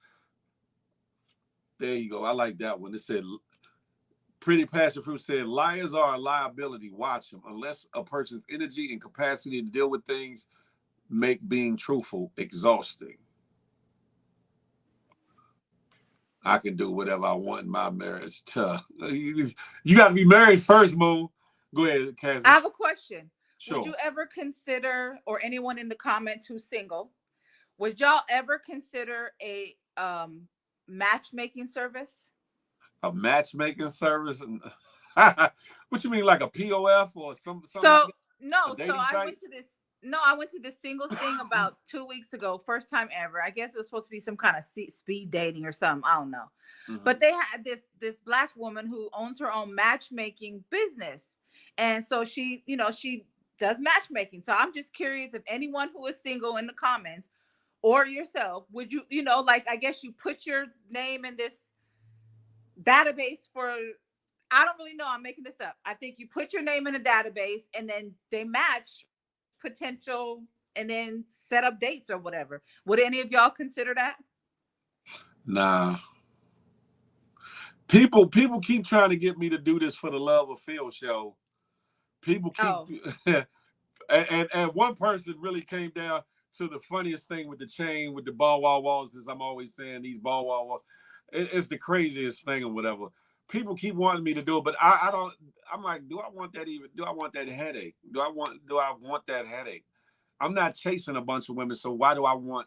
There you go. I like that one. It said, Pretty Passion Fruit said, liars are a liability. Watch them. Unless a person's energy and capacity to deal with things make being truthful exhausting. I can do whatever I want in my marriage. You got to be married first, Moon. Go ahead, Cassie. I have a question. Sure. Would you ever consider, or anyone in the comments who's single, would y'all ever consider a matchmaking service? A matchmaking service? What you mean, like a POF or something? So like no, so I went to this singles thing about 2 weeks ago, first time ever. I guess it was supposed to be some kind of speed dating or something. I don't know. Mm-hmm. But they had this Black woman who owns her own matchmaking business. And so she does matchmaking. So I'm just curious if anyone who is single in the comments, or yourself, would you, like, I guess you put your name in this database for, I don't really know, I'm making this up. I think you put your name in a database and then they match potential and then set up dates or whatever. Would any of y'all consider that? Nah. People keep trying to get me to do this for the Love of Pheel show. People keep and one person really came down to the funniest thing with the chain with the ball wall walls, as I'm always saying, these ball wall walls. It's the craziest thing or whatever. People keep wanting me to do it, but I don't. I'm like, do I want that even? Do I want that headache? Do I want that headache? I'm not chasing a bunch of women, so why do I want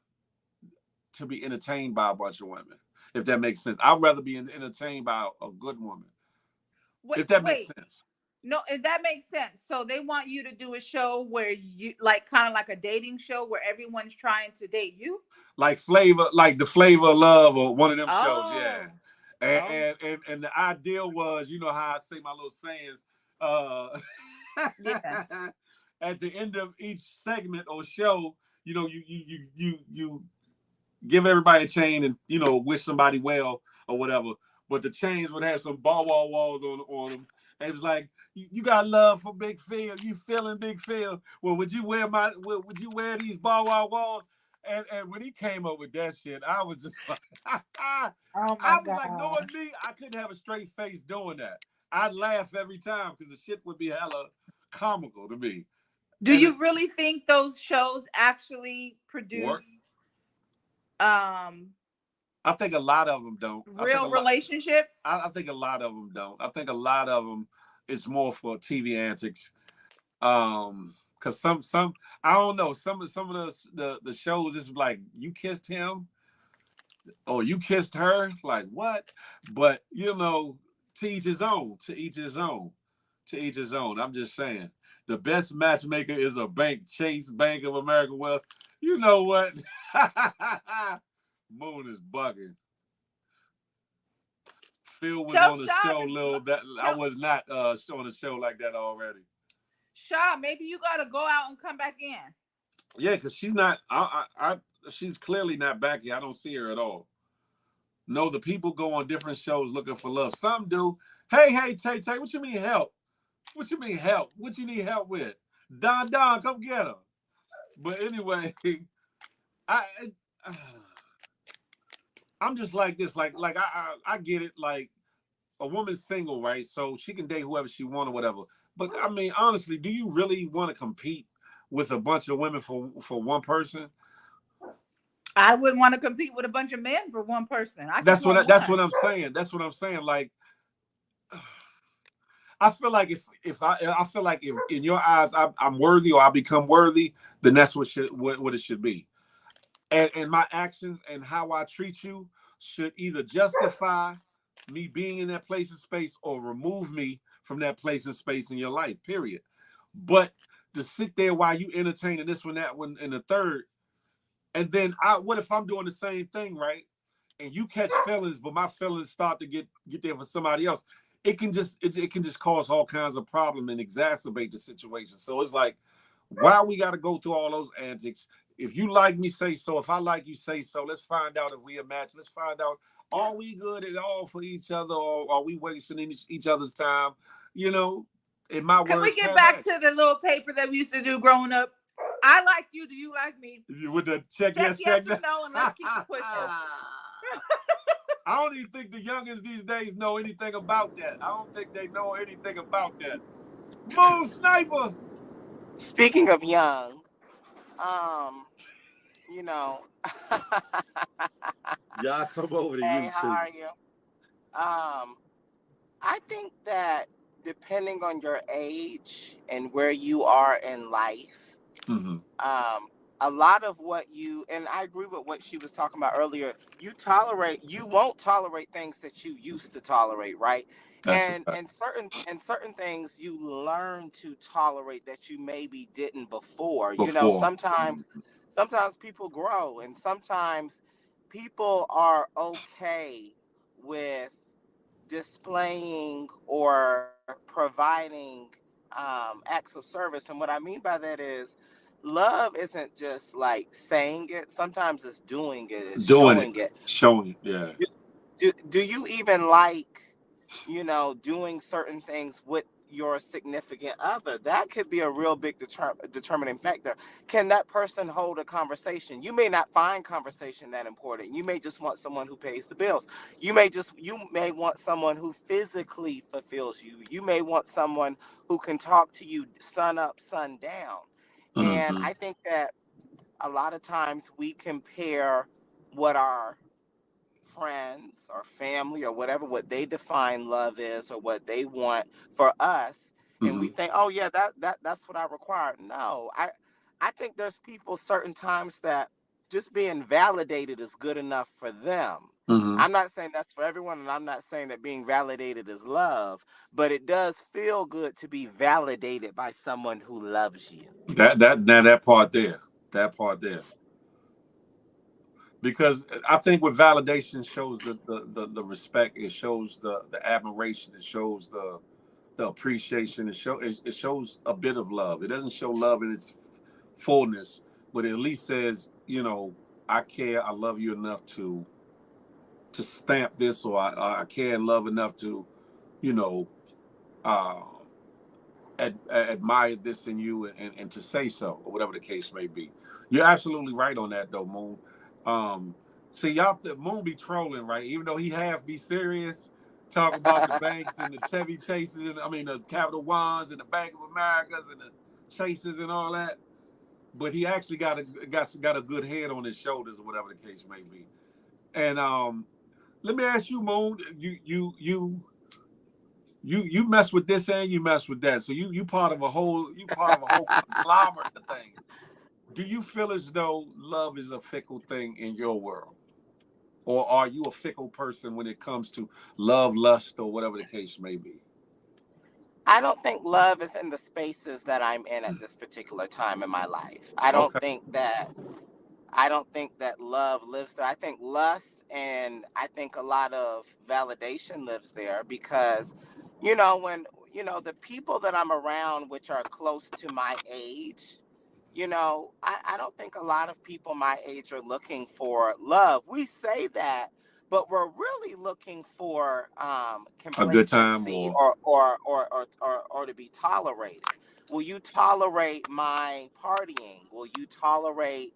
to be entertained by a bunch of women? If that makes sense, I'd rather be entertained by a good woman. If that makes sense. No, that makes sense. So they want you to do a show where you, like, kind of like a dating show where everyone's trying to date you, like the Flavor of Love or one of them shows, yeah. And the ideal was, you know how I say my little sayings, yeah. At the end of each segment or show, you give everybody a chain and wish somebody well or whatever. But the chains would have some ball wall walls on them. And it was like, you got love for Big Pheel. You feeling Big Pheel? Well, would you wear these ball wall walls? And when he came up with that shit, I was just like, I was God. Like, knowing me, I couldn't have a straight face doing that. I'd laugh every time because the shit would be hella comical to me. Do you really think those shows actually produce I think a lot of them don't. Real relationships? I think a lot of them don't. I think a lot of them it's more for TV antics. Cause some I don't know, some of the shows is like you kissed him or you kissed her, like what? But you know, to each his own, to each his own, to each his own. I'm just saying, the best matchmaker is a bank, Chase Bank of America. Well, you know what? Moon is bugging. Phil was So on the Shaw, show, little that I so was not on a show like that already. Shaw, maybe you gotta go out and come back in. Yeah, because she's not. She's clearly not back here. I don't see her at all. No, the people go on different shows looking for love. Some do. Hey, Tay, what you mean help? What you mean help? What you need help with? Don, come get her. But anyway, I, I'm just like this. Like I get it. Like a woman's single, right? So she can date whoever she want or whatever. But I mean, honestly, do you really want to compete with a bunch of women for one person? I wouldn't want to compete with a bunch of men for one person. I just That's want what one. that's what I'm saying. That's what I'm saying. Like I feel like if I feel like if in your eyes I'm worthy or I become worthy, then that's what what it should be. And my actions and how I treat you should either justify me being in that place and space or remove me from that place and space in your life, period. But to sit there while you entertaining this one, that one, and the third, and then what if I'm doing the same thing, right? And you catch feelings, but my feelings start to get there for somebody else. It can just cause all kinds of problem and exacerbate the situation. So it's like, why we got to go through all those antics? If you like me, say so. If I like you, say so. Let's find out if we a match. Let's find out, are we good at all for each other, or are we wasting each other's time? You know, in my Can words, we get back to the little paper that we used to do growing up? I like you. Do you like me? with the check yes or no, and let's keep it pushing. I don't even think the youngins these days know anything about that. I don't think they know anything about that. Moon Sniper. Speaking of young, you know, Y'all come over to hey, how YouTube. are you? I think that depending on your age and where you are in life, Mm-hmm. a lot of what you, and I agree with what she was talking about earlier, you won't tolerate things that you used to tolerate, right? That's a fact. And certain things you learn to tolerate that you maybe didn't before. You know, Before. sometimes people grow, and sometimes people are okay with displaying or providing acts of service. And what I mean by that is love isn't just like saying it. Sometimes it's doing it, it's Doing it. showing it. Showing it. Yeah. Do you even like, doing certain things with your significant other? That could be a real big determining factor. Can that person hold a conversation? You may not find conversation that important. You may just want someone who pays the bills. You may want someone who physically fulfills you. You may want someone who can talk to you sun up, sun down. And Mm-hmm. I think that a lot of times we compare what our friends or family or whatever, what they define love is or what they want for us, and Mm-hmm. we think, oh yeah, that's what I require. No, I think there's people certain times that just being validated is good enough for them. Mm-hmm. I'm not saying that's for everyone, and I'm not saying that being validated is love, but it does feel good to be validated by someone who loves you. That part there. That part there. Because I think what validation shows the respect, it shows the admiration, it shows the appreciation, it shows a bit of love. It doesn't show love in its fullness, but it at least says, I care, I love you enough to stamp this, or I care and love enough to, you know, uh, admire this in you, and to say so, or whatever the case may be. You're absolutely right on that, though, Moon. See, y'all, the Moon be trolling, right? Even though he half be serious, talk about the banks and the Chevy Chases, and I mean the Capital Ones and the Bank of Americas and the Chases and all that. But he actually got a good head on his shoulders, or whatever the case may be. And let me ask you, Moon, You mess with this and you mess with that. So you part of a whole conglomerate of things. Do you feel as though love is a fickle thing in your world? Or are you a fickle person when it comes to love, lust, or whatever the case may be? I don't think love is in the spaces that I'm in at this particular time in my life. Okay. I don't think that love lives there. I think lust and I think a lot of validation lives there because, when, the people that I'm around, which are close to my age, I don't think a lot of people my age are looking for love. We say that, but we're really looking for A good time complacency or or to be tolerated. Will you tolerate my partying? Will you tolerate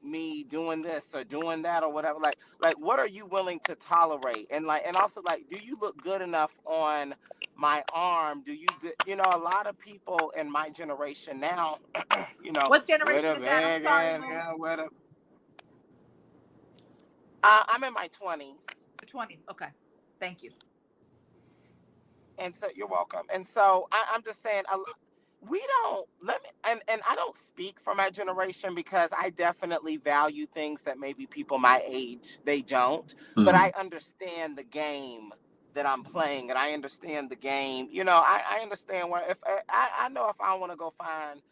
me doing this or doing that or whatever? Like what are you willing to tolerate? And also, like, do you look good enough on my arm? A lot of people in my generation now, What with generation a is that? I'm big sorry, and Lou. with a I'm in my 20s. The 20s. Okay. Thank you. And so you're welcome. And so I'm just saying, we don't let me, and I don't speak for my generation because I definitely value things that maybe people my age they don't. But Mhm. I understand the game that I'm playing, and I understand the game. I understand where if I know if I want to go find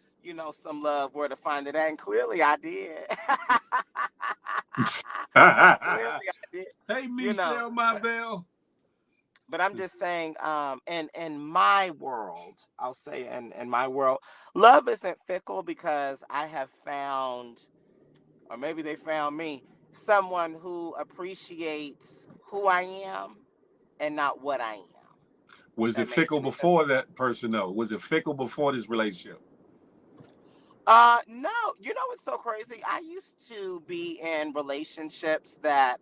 some love where to find it at, and clearly I did. Clearly I did. Hey, You know, Michelle but Marvell. but I'm just saying, in my world, I'll say in my world, love isn't fickle because I have found, or maybe they found me, someone who appreciates who I am and not what I am. If Was it that makes fickle any sense. before that person? No. Was it fickle before this relationship? No, it's so crazy. I used to be in relationships that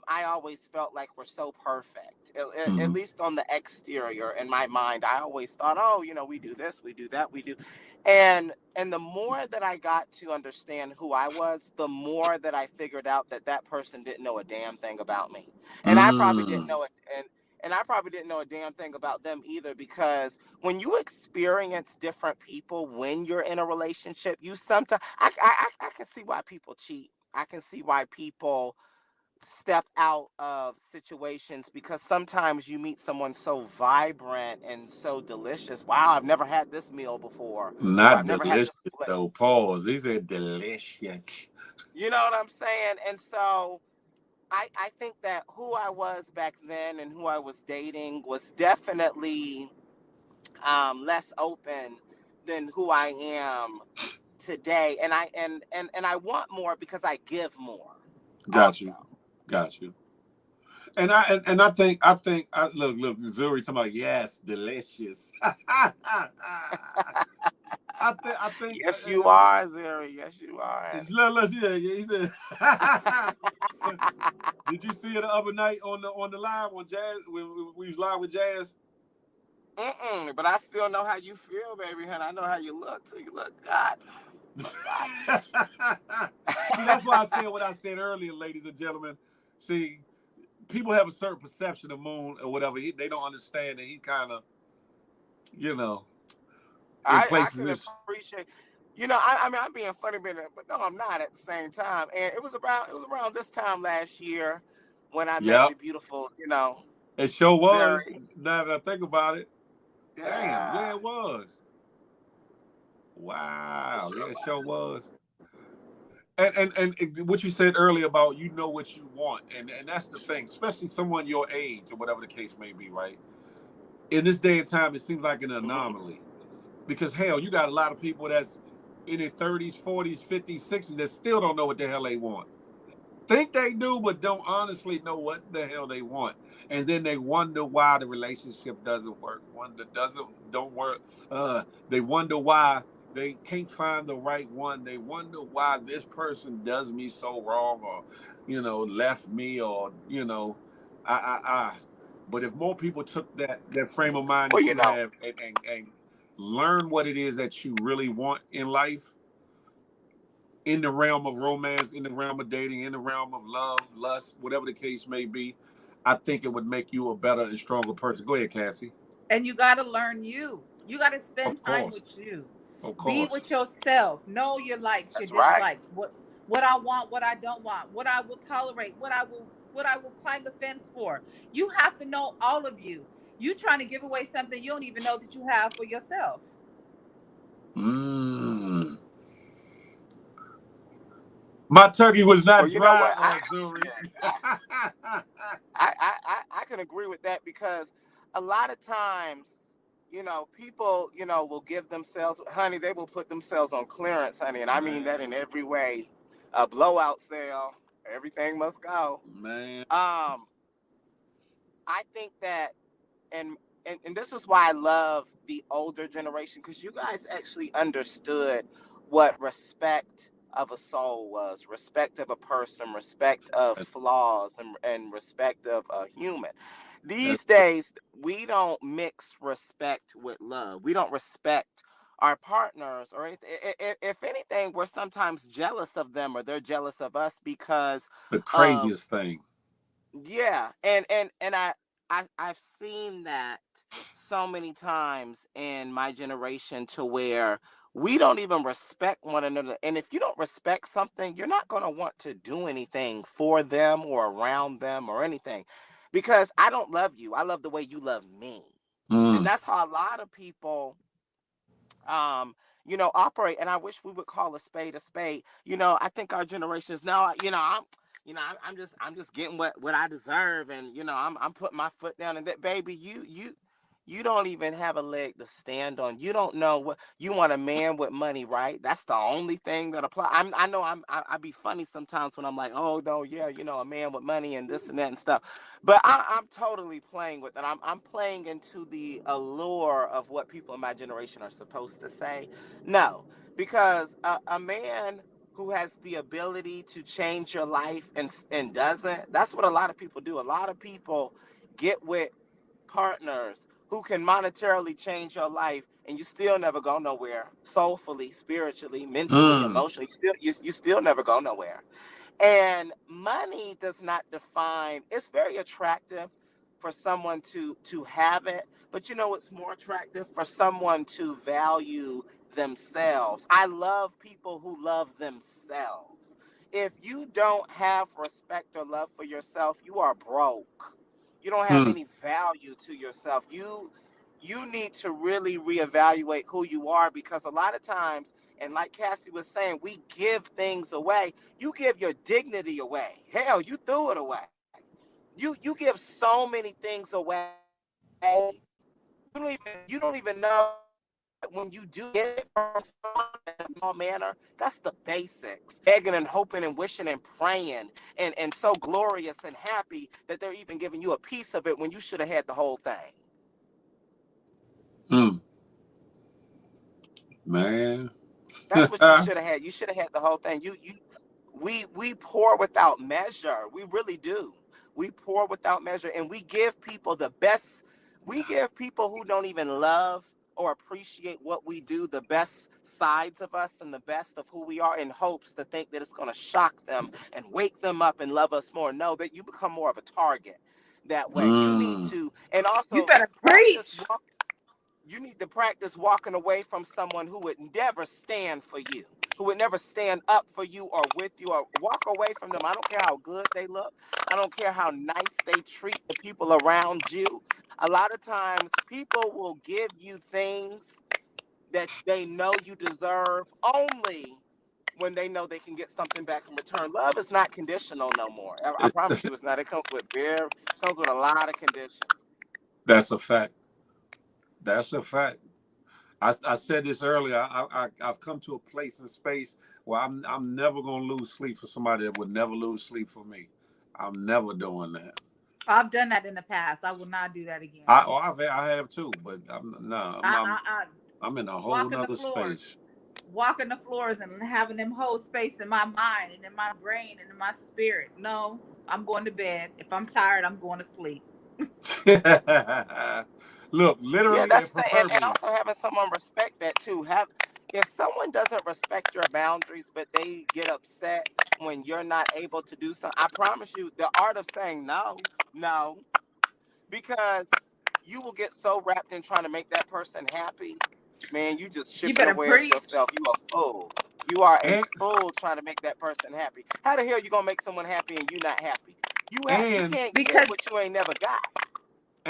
I always felt like were so perfect. At Hmm. least on the exterior, in my mind, I always thought, oh, we do this, we do that, we do, and the more that I got to understand who I was, the more that I figured out that that person didn't know a damn thing about me, and I probably didn't Mm. know it, and I probably didn't know a damn thing about them either because when you experience different people when you're in a relationship, you sometimes I can see why people cheat. I can see why people step out of situations because sometimes you meet someone so vibrant and so delicious. Wow, I've never had this meal before, or Not I've never had delicious this flavor. though. Pause. He said delicious. You know what I'm saying? And so I think that who I was back then and who I was dating was definitely less open than who I am today, and I want more because I give more Got also. you. Got you. And I think look Zuri talking about yes delicious. I think Yes you are, Zuri, yes you are. look, yeah, he said. Did you see it the other night on the live on Jazz when we was live with Jazz? But I still know how you feel, baby, and I know how you look, so you look god See, that's why I said what I said earlier, ladies and gentlemen. See, people have a certain perception of Moon or whatever. They don't understand that he kind of, you know, in I places can this. appreciate, I mean, I'm being funny, but no, I'm not at the same time. And it was around this time last year when I met Yep, the beautiful, it sure was. Zuri. Now that I think about it, damn, yeah, Yeah, it was. for Wow, yeah, sure. it sure was. And what you said earlier about you know what you want, and that's the thing, especially someone your age or whatever the case may be, right? In this day and time, it seems like an Mhm. anomaly because hell, you got a lot of people that's in their 30s, 40s, 50s, 60s that still don't know what the hell they want. Think they do, but don't honestly know what the hell they want. And then they wonder why the relationship doesn't work. Wonder doesn't don't work. They wonder why they can't find the right one. They wonder why this person does me so wrong, or left me, or I. But if more people took that frame of mind Well, that you have and learn what it is that you really want in life, in the realm of romance, in the realm of dating, in the realm of love, lust, whatever the case may be, I think it would make you a better and stronger person. Go ahead, Cassie. And you got to learn you. You got to Of spend time course. with you. Of Be course. with yourself. Know your likes, your That's right. dislikes. What I want, what I don't want, what I will tolerate, what I will climb the fence for. You have to know all of you. You trying to give away something you don't even know that you have for yourself. Mm. My turkey was Well, not you know dry, what? Zuri. I can agree with that because a lot of times, people, will give themselves, honey, they will put themselves on clearance, honey, and I mean that in every way. A blowout sale, everything must go. Man. Um, I think that, and and this is why I love the older generation because you guys actually understood what respect of a soul was, respect of a person, respect of flaws, and respect of a human. These days, we don't mix respect with love. We don't respect our partners or anything. If anything, we're sometimes jealous of them or they're jealous of us because The of craziest thing. yeah, and I've seen that so many times in my generation to where we don't even respect one another. And if you don't respect something, you're not going to want to do anything for them or around them or anything because I don't love you. I love the way you love me. And Mm. that's how a lot of people operate. And I wish we would call a spade a spade. I think our generation is now, I'm just getting what I deserve, and I'm putting my foot down. And that, baby, you don't even have a leg to stand on. You don't know what you want, a man with money, right? That's the only thing that apply. I know I be funny sometimes when I'm like, oh no, yeah, a man with money and this and that and stuff. But I'm totally playing with it. I'm playing into the allure of what people in my generation are supposed to say. No, because a man who has the ability to change your life and doesn't. That's what a lot of people do. A lot of people get with partners who can monetarily change your life and you still never go nowhere. Soulfully, spiritually, mentally, Mm. emotionally, you still never go nowhere. And money does not define. It's very attractive for someone to have it, but it's more attractive for someone to value themselves. I love people who love themselves. If you don't have respect or love for yourself, you are broke. You don't have Mm. any value to yourself. You need to really reevaluate who you are because a lot of times, and like Cassie was saying, we give things away. You give your dignity away. Hell, you threw it away. You give so many things away. You don't even know when you do get it from someone in a small manner. That's the basics. Begging and hoping and wishing and praying and so glorious and happy that they're even giving you a piece of it when you should have had the whole thing. Mm. Man. That's what you should have had. You should have had the whole thing. We pour without measure. We really do. We pour without measure, and we give people the best. We give people who don't even love or appreciate what we do the best sides of us and the best of who we are in hopes to think that it's going to shock them and wake them up and love us more. No, that you become more of a target that way. You need Mm. to, and You also better practice preach. you need to practice walking away from someone who would never stand for you, who would never stand up for you or with you, or walk away from them. I don't care how good they look. I don't care how nice they treat the people around you. A lot of times people will give you things that they know you deserve only when they know they can get something back in return. Love is not conditional no more. I promise you it's not. It comes with a lot of conditions. That's a fact. That's a fact. I said this earlier. I've come to a place in space where I'm never gonna lose sleep for somebody that would never lose sleep for me. I'm never doing that. I've done that in the past. I will not do that again. I have too, but I'm no, I I'm in a whole walking the nother floors, space. walking the floors, and having them hold space in my mind and in my brain and in my spirit. No, I'm going to bed. If I'm tired, I'm going to sleep. Look, Yeah, literally that's and the and proverbially. also having someone respect that too. Have If someone doesn't respect your boundaries, but they get upset, when you're not able to do something. I promise you, the art of saying no, because you will get so wrapped in trying to make that person happy, man, you just You chipping better away at preach. yourself. You a fool. You are a and fool trying to make that person happy. How the hell you gonna make someone happy and you not happy? You and can't give because what you ain't never got.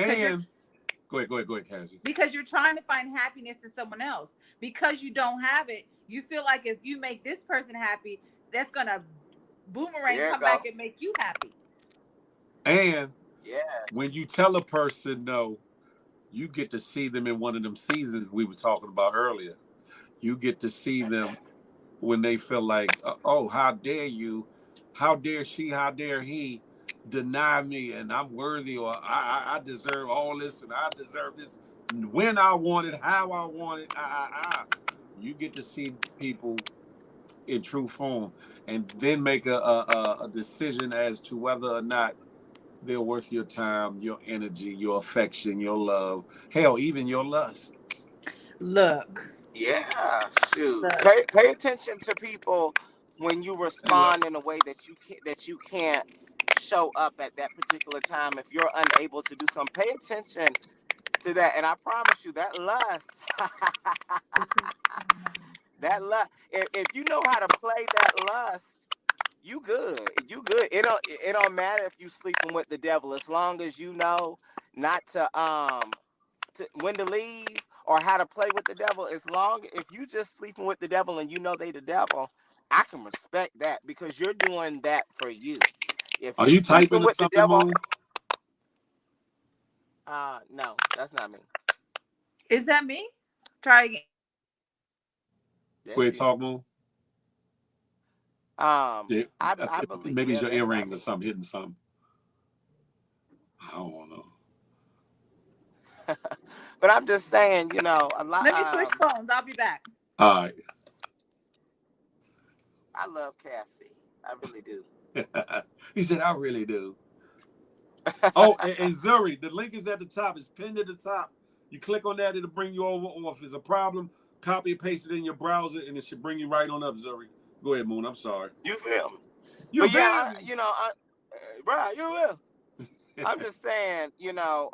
because you're and go ahead, Cassie. because you're trying to find happiness in someone else. Because you don't have it, you feel like if you make this person happy, that's gonna boomerang There you come go. back and make you happy. And Yes. when you tell a person no, you get to see them in one of them seasons we were talking about earlier. You get to see them when they feel like, oh, how dare you, how dare she, how dare he deny me, and I'm worthy, or I deserve all this, and I deserve this when I want it, how I want it. You get to see people in true form, and then make a decision as to whether or not they're worth your time, your energy, your affection, your love, hell, even your lust. Look, Yeah, shoot. look. Pay attention to people when you Hey, love. respond in a way that you can't show up at that particular time. If you're unable to do something, pay attention to that. And I promise you, that lust, that lust. If you know how to play that lust, you good. You good. It don't matter if you sleeping with the devil, as long as you know not to when to leave or how to play with the devil. As long if you just sleeping with the devil and you know they the devil, I can respect that because you're doing that for you. If Are you you typing sleeping or with the something, devil, Moon? no, that's not me. Is that me? Try again. Go That's ahead, you. talk, Moon. Yeah, I believe, maybe it's yeah, your that's not earrings or me. something hitting something. I don't know. But I'm just saying, a lot. Let me switch phones. I'll be back. All I love Cassie. I really do. right. He said, I really do. Oh, and Zuri, the link is at the top. It's pinned at the top. You click on that, it'll bring you over. Or if there's a problem, copy and paste it in your browser, and it should bring you right on up, Zuri. Go ahead, Moon. I'm sorry. You feel me? You But yeah, feel me? right, you will. I'm just saying,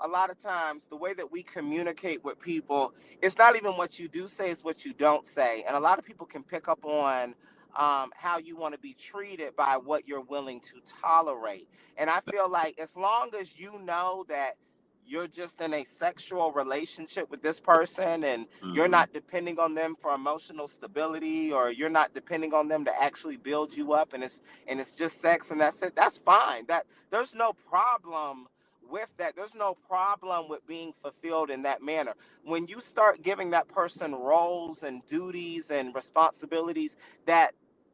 a lot of times the way that we communicate with people, it's not even what you do say, it's what you don't say. And a lot of people can pick up on how you want to be treated by what you're willing to tolerate. And I feel like as long as you know that you're just in a sexual relationship with this person and you're Mm-hmm. not depending on them for emotional stability, or you're not depending on them to actually build you up, and it's just sex and that's it, that's fine. That there's no problem with that. There's no problem with being fulfilled in that manner. When you start giving that person roles and duties and responsibilities that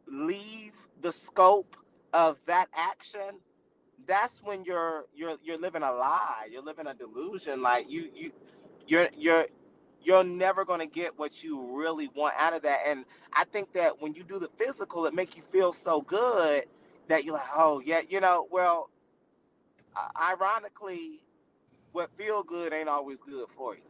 leave the scope of that action, that's when you're living a lie. You're living a delusion. Like you're never going to get what you really want out of that. And I think that when you do the physical, it make you feel so good that you're like, oh yeah, well, ironically, what feel good ain't always good for you.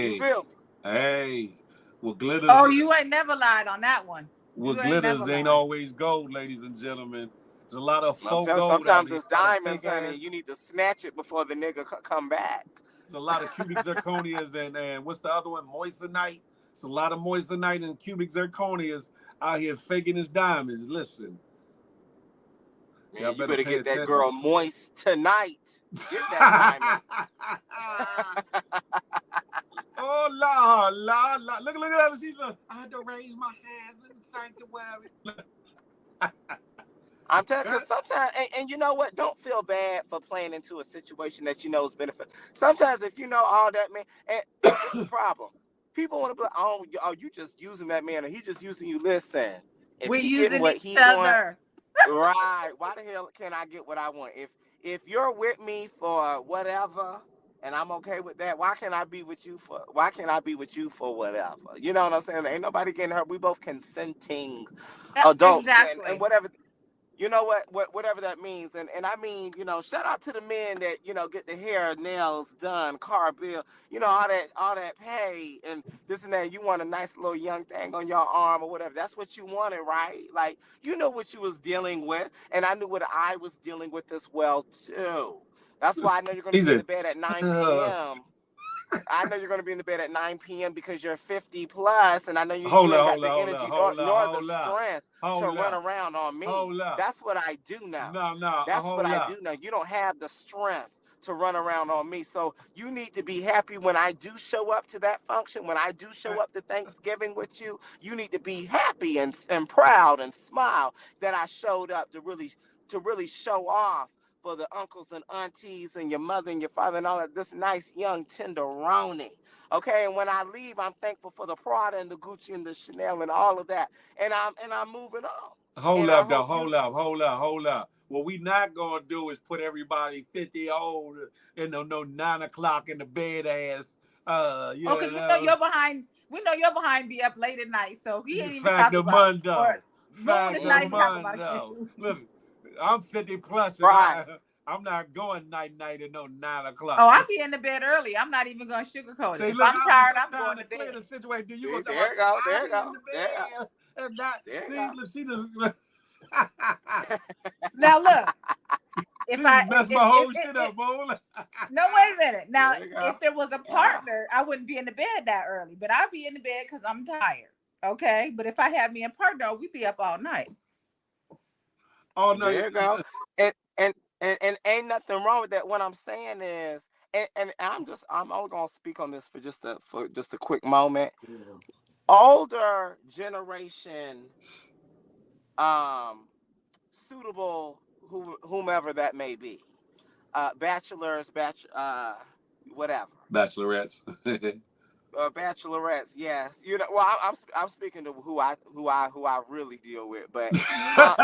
You Hey, feel me? hey. Well, Oh, glitters, you ain't never lied on that one. well, You ain't never glitters ain't lied. always gold, ladies and gentlemen. There's a lot of I'm faux telling. gold out Sometimes there. it's A lot of diamonds, fake honey, ass. and you need to snatch it before the nigga come back. There's a lot of cubic zirconias and what's the other one? Moissanite. It's a lot of moissanite and cubic zirconias out here faking his diamonds. Listen, y'all Man, you better better pay get that attention. girl moist tonight. Get that diamond. Oh Lord, Lord, Lord. Look at her. She's like, I had to raise my hands in sanctuary. I'm telling, because sometimes, and you know what? Don't feel bad for playing into a situation that you know is benefit. Sometimes, if you know all that, man, and this is the problem. People want to be like, oh, you just using that man, or he just using you. Listen, if We're he getting using what each he want, other. right? Why the hell can I get what I want? If you're with me for whatever, and I'm okay with that, why can't I be with you for? Why can't I be with you for whatever? You know what I'm saying? Ain't nobody getting hurt. We both consenting adults, and Exactly. whatever. You know whatever that means. And I mean, shout out to the men that, get the hair, nails done, car bill, all that pay and this and that. You want a nice little young thing on your arm or whatever. That's what you wanted, right? Like, you know what you was dealing with. And I knew what I was dealing with as well, too. That's why I know you're going to He's be in a the bed at 9 p.m. I know you're going to be in the bed at 9 p.m. because you're 50 plus, and I know you hold ain't up, got hold the up, hold up, energy hold up, nor the hold up, strength to hold run up, around on me. hold up. That's what I do now. No, That's what hold I up. do now. You don't have the strength to run around on me. So you need to be happy when I do show up to that function, when I do show up to Thanksgiving with you. You need to be happy and proud and smile that I showed up to really show off for the uncles and aunties and your mother and your father and all that, this nice young tenderoni. Okay, and when I leave, I'm thankful for the Prada and the Gucci and the Chanel and all of that. And I'm moving on. Hold And I up, though. hope you. Hold up. What we not gonna do is put everybody 50 old and no 9 o'clock in the bed ass. You Oh, because we know know, you're behind. We know you're behind. Be up late at night, so he ain't even talking about. Or Factamundo. Moon is not even talking about Factamundo. you. Look, I'm 50 plus and Right. I'm not going night at no 9 o'clock. Oh, I'll be in the bed early. I'm not even gonna sugarcoat it. See, If look, I'm tired, I'm trying going to to clear bed. the situation. Then you See, gonna talk there about you go. I There you be in go. the There you bed and not there you see. go. Look, she just Now look, she if I just messed my whole shit up, boy. no, wait a minute. Now, There you go. if there was a Yeah. partner, I wouldn't be in the bed that early, but I'd be in the bed because I'm tired. Okay, but if I had me a partner, we'd be up all night. Oh no, There you go. And and ain't nothing wrong with that. What I'm saying is, and I'm only gonna speak on this for just a quick moment. Older generation, um, suitable whomever that may be, bachelors, whatever. bachelorettes. Bachelorettes, yes. Well, I'm speaking to who I really deal with, but yeah,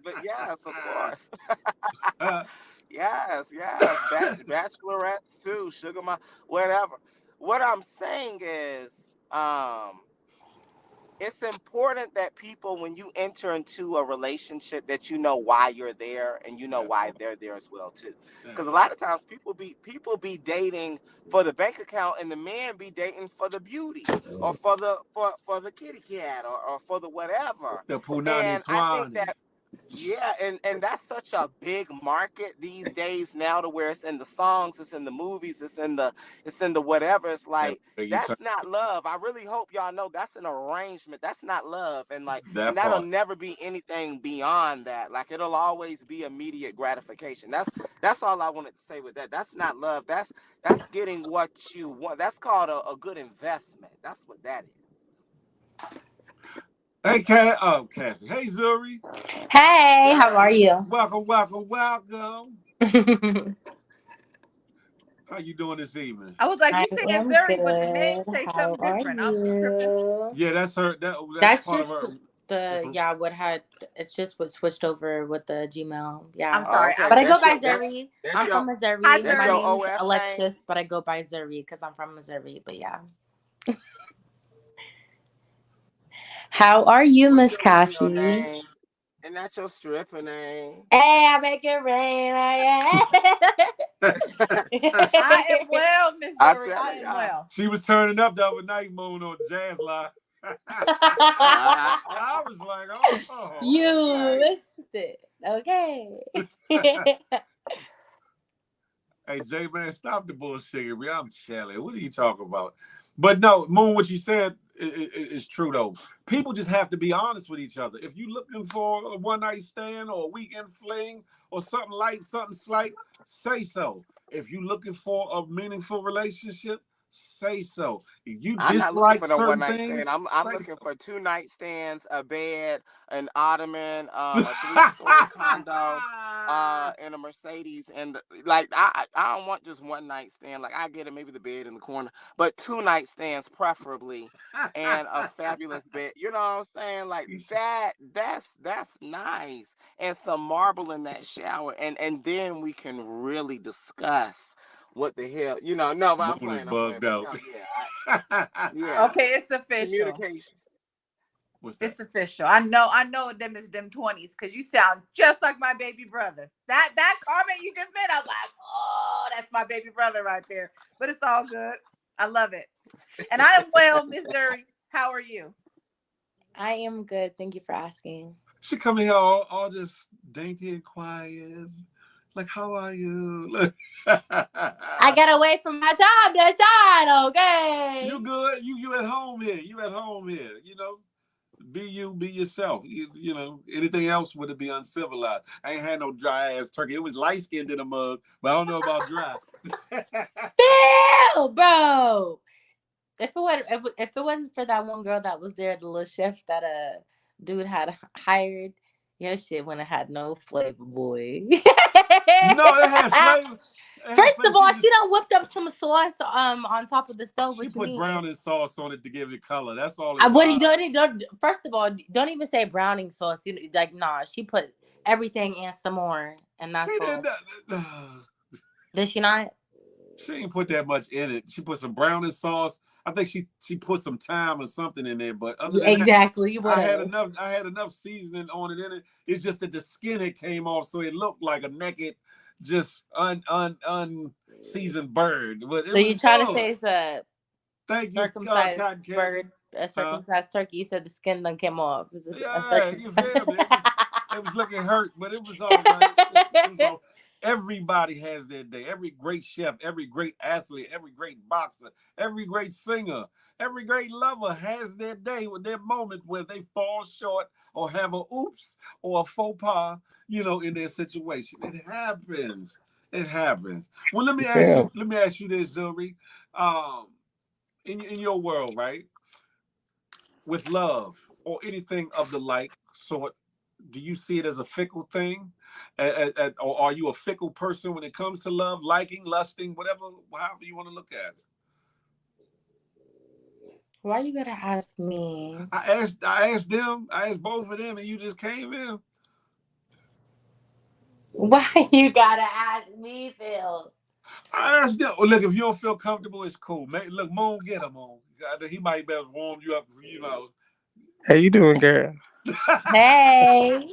but yes, of course, yes, bachelorettes too, sugar mom, whatever. What I'm saying is, it's important that people, when you enter into a relationship, that you know why you're there and you know why they're there as well too. Because a lot of times people be dating for the bank account, and the man be dating for the beauty or for the kitty cat or for the whatever. The punani And I think twani. that. Yeah, and that's such a big market these days now, to where it's in the songs, it's in the movies, it's in the whatever. It's like, You turn that's not love. I really hope y'all know that's an arrangement. That's not love. And that that'll part. never be anything beyond that. Like, it'll always be immediate gratification. That's all I wanted to say with that. That's not love. That's getting what you want. That's called a good investment. That's what that is. Hey, Cassie. Hey, Zuri. Hey, how Sure. are you? Welcome. How you doing this evening? I was like, I you saying am Zuri, but the name good. say How something are different. I'm tripping. you? Yeah, that's her. That's That's part of just her. what had it's just what switched over with the Gmail. I'm Yeah. Oh, sorry. okay. But I go That's by your Zuri. that's I'm your from Hi, Missouri. that's My your Zuri. name's OF name. Alexis, but I go by Zuri because I'm from Missouri. But yeah. How are you, What's Miss your real Cassie? name? And that's your stripper name. Hey, I make it rain. I am well, Miss I Zuri. tell I am y'all. well. She was turning up the other night, Moon, on Jazz Live. Uh, I was like, You okay. missed it. Okay. Hey, Jay, man, stop the bullshit. I'm chilling. What are you talking about? But no, Moon, what you said is true, though. People just have to be honest with each other. If you're looking for a one-night stand or a weekend fling or something light, something slight, say so. If you're looking for a meaningful relationship, say so. If you I'm not looking for dislike no one certain night stand. things, I'm say looking so. for 2 nightstands, a bed, an ottoman, a 3-story condo, and a Mercedes. And like, I don't want just one night stand. Like, I get it, maybe the bed in the corner, but 2 nightstands preferably, and a fabulous bed. You know what I'm saying? Like that. That's nice, and some marble in that shower, and then we can really discuss what the hell, no, but I'm Moon is playing, bugged but out. no, yeah, Okay, it's official. communication. What's that? It's official. I know them is them 20s because you sound just like my baby brother. That comment you just made, I was like, oh, that's my baby brother right there. But it's all good. I love it. And I am well, Miss Zuri. How are you? I am good. Thank you for asking. She come here all just dainty and quiet. Like, how are you? Look. I got away from my time to shine, okay? You good? You at home here. You at home here. You know, be you, be yourself. You know, anything else would it be uncivilized? I ain't had no dry ass turkey. It was light skinned in the mug, but I don't know about dry. Phil, bro. If it wasn't for that one girl that was there, the little chef that dude had hired, your shit wouldn't have had no flavor, boy. No, it had flavor. First of all, she done whipped up some sauce on top of the stove. She What put you mean? browning sauce on it to give it color. That's all. Don't. First of all, don't even say browning sauce. You like nah. She put everything and some more, and that's all. Did she not? She didn't put that much in it. She put some browning sauce. I think she put some thyme or something in there. But other than exactly, that, I had enough seasoning on it in it. It's just that the skin it came off, so it looked like a naked, just unseasoned bird. But so you trying to say it's a circumcised bird, a circumcised turkey? You said the skin done came off. You feel me? It was looking hurt, but it was all right. It was all, everybody has their day. Every great chef, every great athlete, every great boxer, every great singer, every great lover has their day with their moment where they fall short or have a oops or a faux pas, you know, in their situation. It happens. It happens. Well, let me ask you this, Zuri. In your world, right? With love or anything of the like sort, do you see it as a fickle thing? Or are you a fickle person when it comes to love, liking, lusting, whatever, however you want to look at it? Why you gotta ask me? I asked them. I asked both of them, and you just came in. Why you gotta ask me, Phil? I asked them. Well, look, if you don't feel comfortable, it's cool. Look, Moon, get him on. He might be able to warm you up, you know. How you doing, girl? Hey.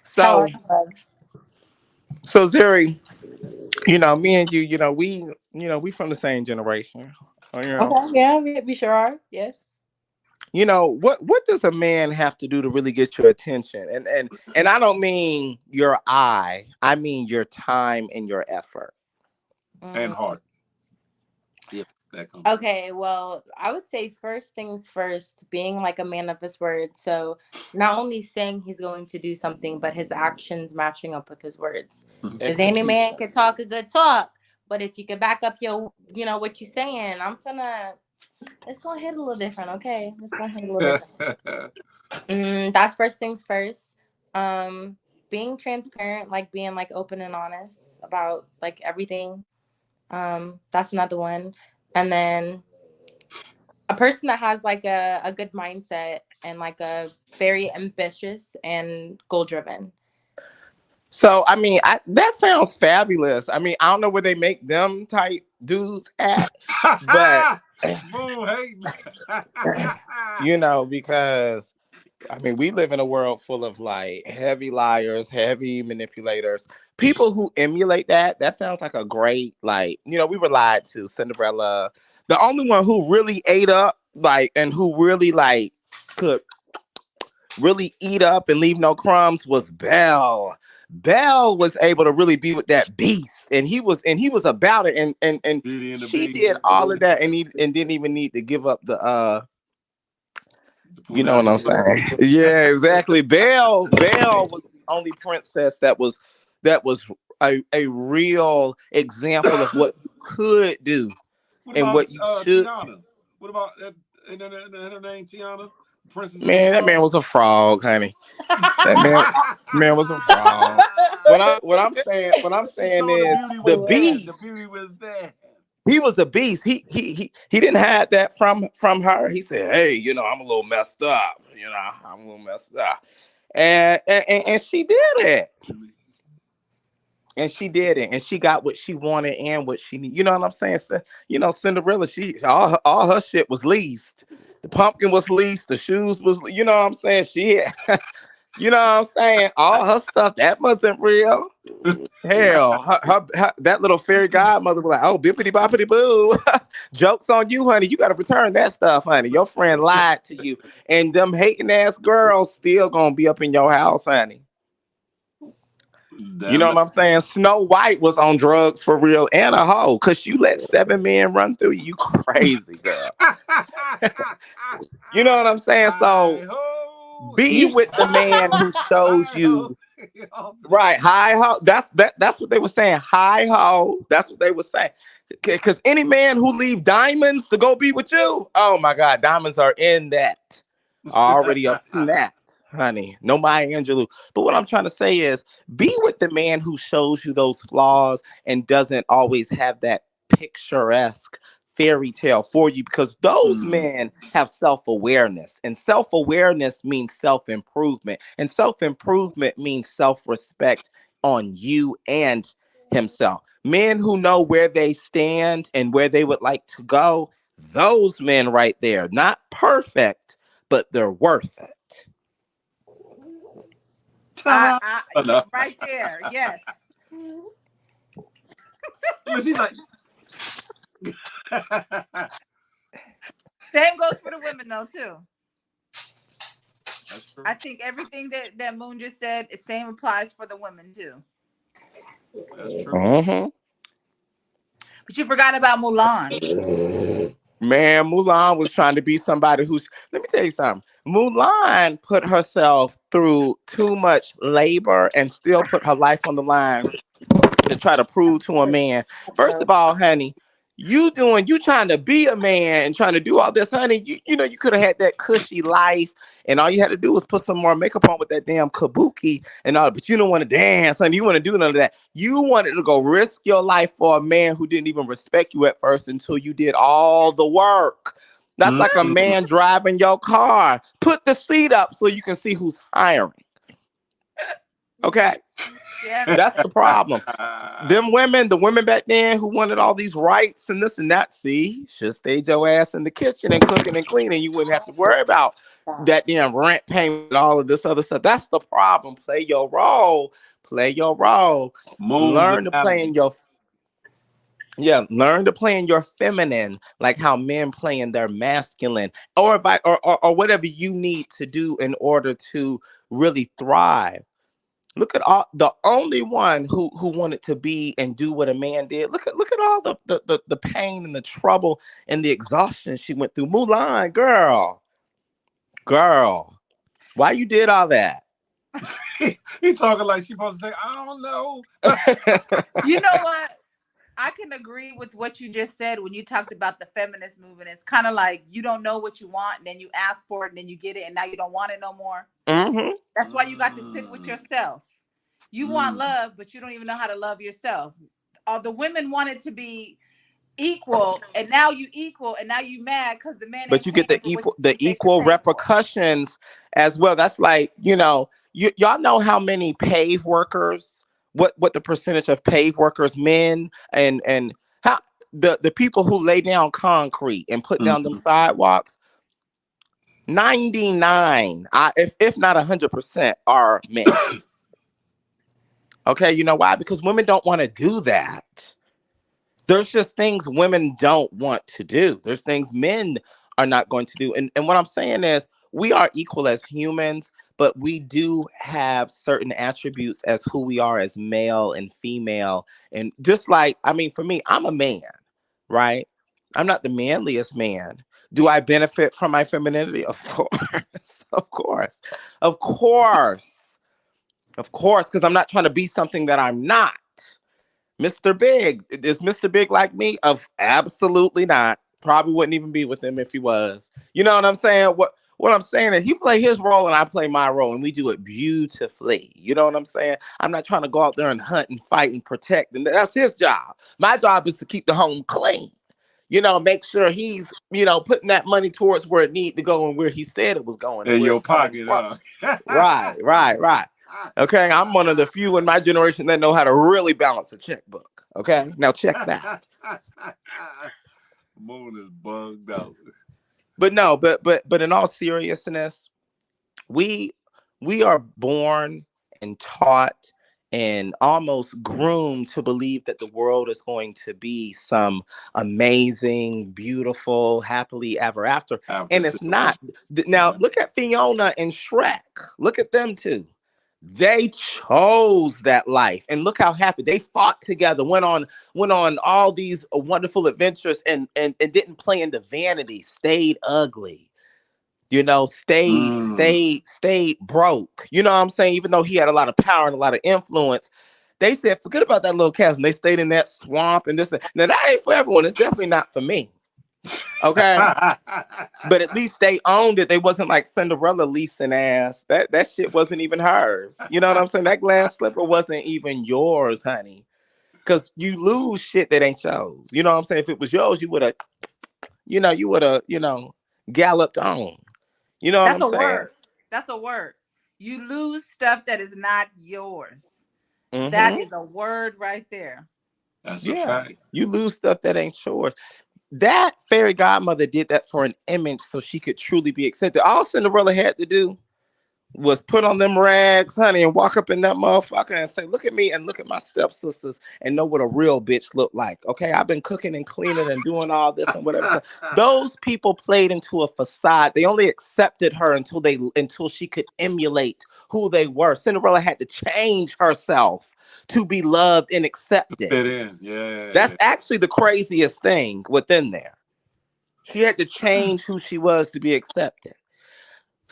So Zuri, you know, me and you, you know, we from the same generation. You know? Okay, yeah, we sure are. Yes. You know, what does a man have to do to really get your attention? And I don't mean your eye. I mean your time and your effort. And heart. If that comes okay, well, I would say first things first, being like a man of his word. So not only saying he's going to do something, but his actions matching up with his words. Because any man can talk a good talk, but if you can back up your, you know, what you're saying, it's gonna hit a little different, okay? It's gonna hit a little different. That's first things first. Being transparent, like being like open and honest about like everything. That's another one. And then a person that has like a good mindset and like a very ambitious and goal driven. So I mean, that sounds fabulous. I mean, I don't know where they make them type dudes at, but you know, because I mean, we live in a world full of like heavy liars, heavy manipulators, people who emulate that. That sounds like a great, like, you know, we were lied to. Cinderella. The only one who really ate up, like, and who really like could really eat up and leave no crumbs was Belle. Belle was able to really be with that beast, and he was about it, and she did all of that, and didn't even need to give up the you know what I'm saying? Yeah, exactly. Belle was the only princess that was a real example of what you could do and what you should. Tiana? What about her name Tiana? Princess. Man, that man was a frog, honey. That man was a frog. What I'm saying is the beast. The beauty was there. He was a beast. He didn't have that from her. He said, "Hey, you know, I'm a little messed up. You know, I'm a little messed up," and she did it. And she did it, and she got what she wanted and what she needed. You know what I'm saying? So, you know, Cinderella, she all her shit was leased. The pumpkin was leased. The shoes was, you know what I'm saying? She had, you know what I'm saying? All her stuff that wasn't real. Hell, that little fairy godmother was like, "Oh, bippity boppity boo, jokes on you, honey. You got to return that stuff, honey. Your friend lied to you, and them hating ass girls still gonna be up in your house, honey." You know what I'm saying? Snow White was on drugs for real and a hoe because you let 7 men run through you. You crazy, girl. You know what I'm saying? So be with the man who shows you right. Hi ho. That's what they were saying. Hi ho. That's what they were saying. Because any man who leave diamonds to go be with you, oh my God, diamonds are in that. Already up in that, honey. No Maya Angelou. But what I'm trying to say is be with the man who shows you those flaws and doesn't always have that picturesque fairy tale for you, because those men have self-awareness, and self-awareness means self-improvement, and self-improvement means self-respect on you and himself. Men who know where they stand and where they would like to go, those men right there, not perfect, but they're worth it. Right there, yes. She's like, same goes for the women though too. That's true. I think everything that Moon just said, the same applies for the women too. That's true. Mm-hmm. But you forgot about Mulan. Man, Mulan was trying to be somebody who's, let me tell you something. Mulan put herself through too much labor and still put her life on the line to try to prove to a man. First of all, honey, you trying to be a man and trying to do all this, honey. You know, you could have had that cushy life, and all you had to do was put some more makeup on with that damn kabuki and all. But you don't want to dance, honey. You want to do none of that. You wanted to go risk your life for a man who didn't even respect you at first until you did all the work. That's like a man driving your car. Put the seat up so you can see who's hiring. Okay. Yeah. That's the problem. The women back then who wanted all these rights and this and that, see, should stay your ass in the kitchen and cooking and cleaning. You wouldn't have to worry about that damn rent payment and all of this other stuff. That's the problem. Play your role. Play your role. Learn to play in your learn to play in your feminine, like how men play in their masculine, or whatever you need to do in order to really thrive. Look at all the only one who wanted to be and do what a man did. Look at all the pain and the trouble and the exhaustion she went through. Mulan, girl, why you did all that? He talking like she supposed to say, I don't know. You know what? I can agree with what you just said when you talked about the feminist movement. It's kind of like you don't know what you want, and then you ask for it, and then you get it, and now you don't want it no more. Mm-hmm. That's why you got to sit with yourself. You want love, but you don't even know how to love yourself. The women wanted to be equal, and now you equal, and now you mad because the man. But you get the equal repercussions as well. That's like, y'all know how many pave workers, what the percentage of pave workers, men, and how the people who lay down concrete and put down them sidewalks, 99, if not 100%, are men. Okay, you know why? Because women don't want to do that. There's just things women don't want to do. There's things men are not going to do. And what I'm saying is we are equal as humans, but we do have certain attributes as who we are as male and female. And just like, I mean, for me, I'm a man, right? I'm not the manliest man. Do I benefit from my femininity? Of course. Of course. Of course. Of course, because I'm not trying to be something that I'm not. Mr. Big, is Mr. Big like me? Of absolutely not. Probably wouldn't even be with him if he was. You know what I'm saying? What I'm saying is he play his role and I play my role, and we do it beautifully. You know what I'm saying? I'm not trying to go out there and hunt and fight and protect, and that's his job. My job is to keep the home clean. Make sure he's, putting that money towards where it need to go and where he said it was going. In your pocket, right. Okay, I'm one of the few in my generation that know how to really balance a checkbook. Okay, now check that. Moon is bugged out. But no, but in all seriousness, we we are born and taught and almost groomed to believe that the world is going to be some amazing, beautiful, happily ever after. After And it's not. situation. Now Yeah. look at Fiona and Shrek. Look at them two. They chose that life, and look how happy they fought together. Went on all these wonderful adventures, and didn't play into vanity. Stayed ugly, stayed Mm. stayed stayed broke. You know what I'm saying? Even though he had a lot of power and a lot of influence, they said forget about that little castle. They stayed in that swamp and this. Now that ain't for everyone. It's definitely not for me. Okay. But at least they owned it. They wasn't like Cinderella leasing ass. That shit wasn't even hers. You know what I'm saying? That glass slipper wasn't even yours, honey. Cause you lose shit that ain't yours. You know what I'm saying? If it was yours, you would have galloped on. You know what That's I'm a saying? word. That's a word. You lose stuff that is not yours. That Mm-hmm. is a word right there. That's a Yeah. fact. You lose stuff that ain't yours. That fairy godmother did that for an image so she could truly be accepted. All Cinderella had to do was put on them rags, honey, and walk up in that motherfucker and say, look at me and look at my stepsisters and know what a real bitch look like. Okay, I've been cooking and cleaning and doing all this and whatever. So those people played into a facade. They only accepted her until she could emulate who they were. Cinderella had to change herself to be loved and accepted. Fit in. That's Yeah. actually the craziest thing within there. She had to change who she was to be accepted.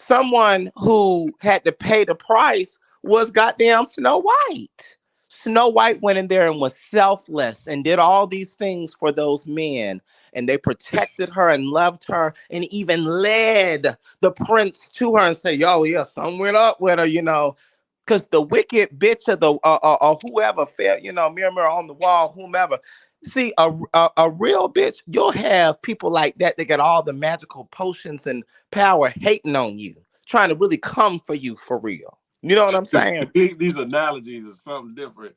Someone who had to pay the price was goddamn Snow White. Snow White went in there and was selfless and did all these things for those men. And they protected her and loved her and even led the prince to her and said, yo, yeah, something went up with her. Because the wicked bitch of the or whoever fell, mirror, mirror on the wall, whomever. See, a real bitch, you'll have people like that got all the magical potions and power hating on you, trying to really come for you for real. You know what I'm saying? These analogies are something different.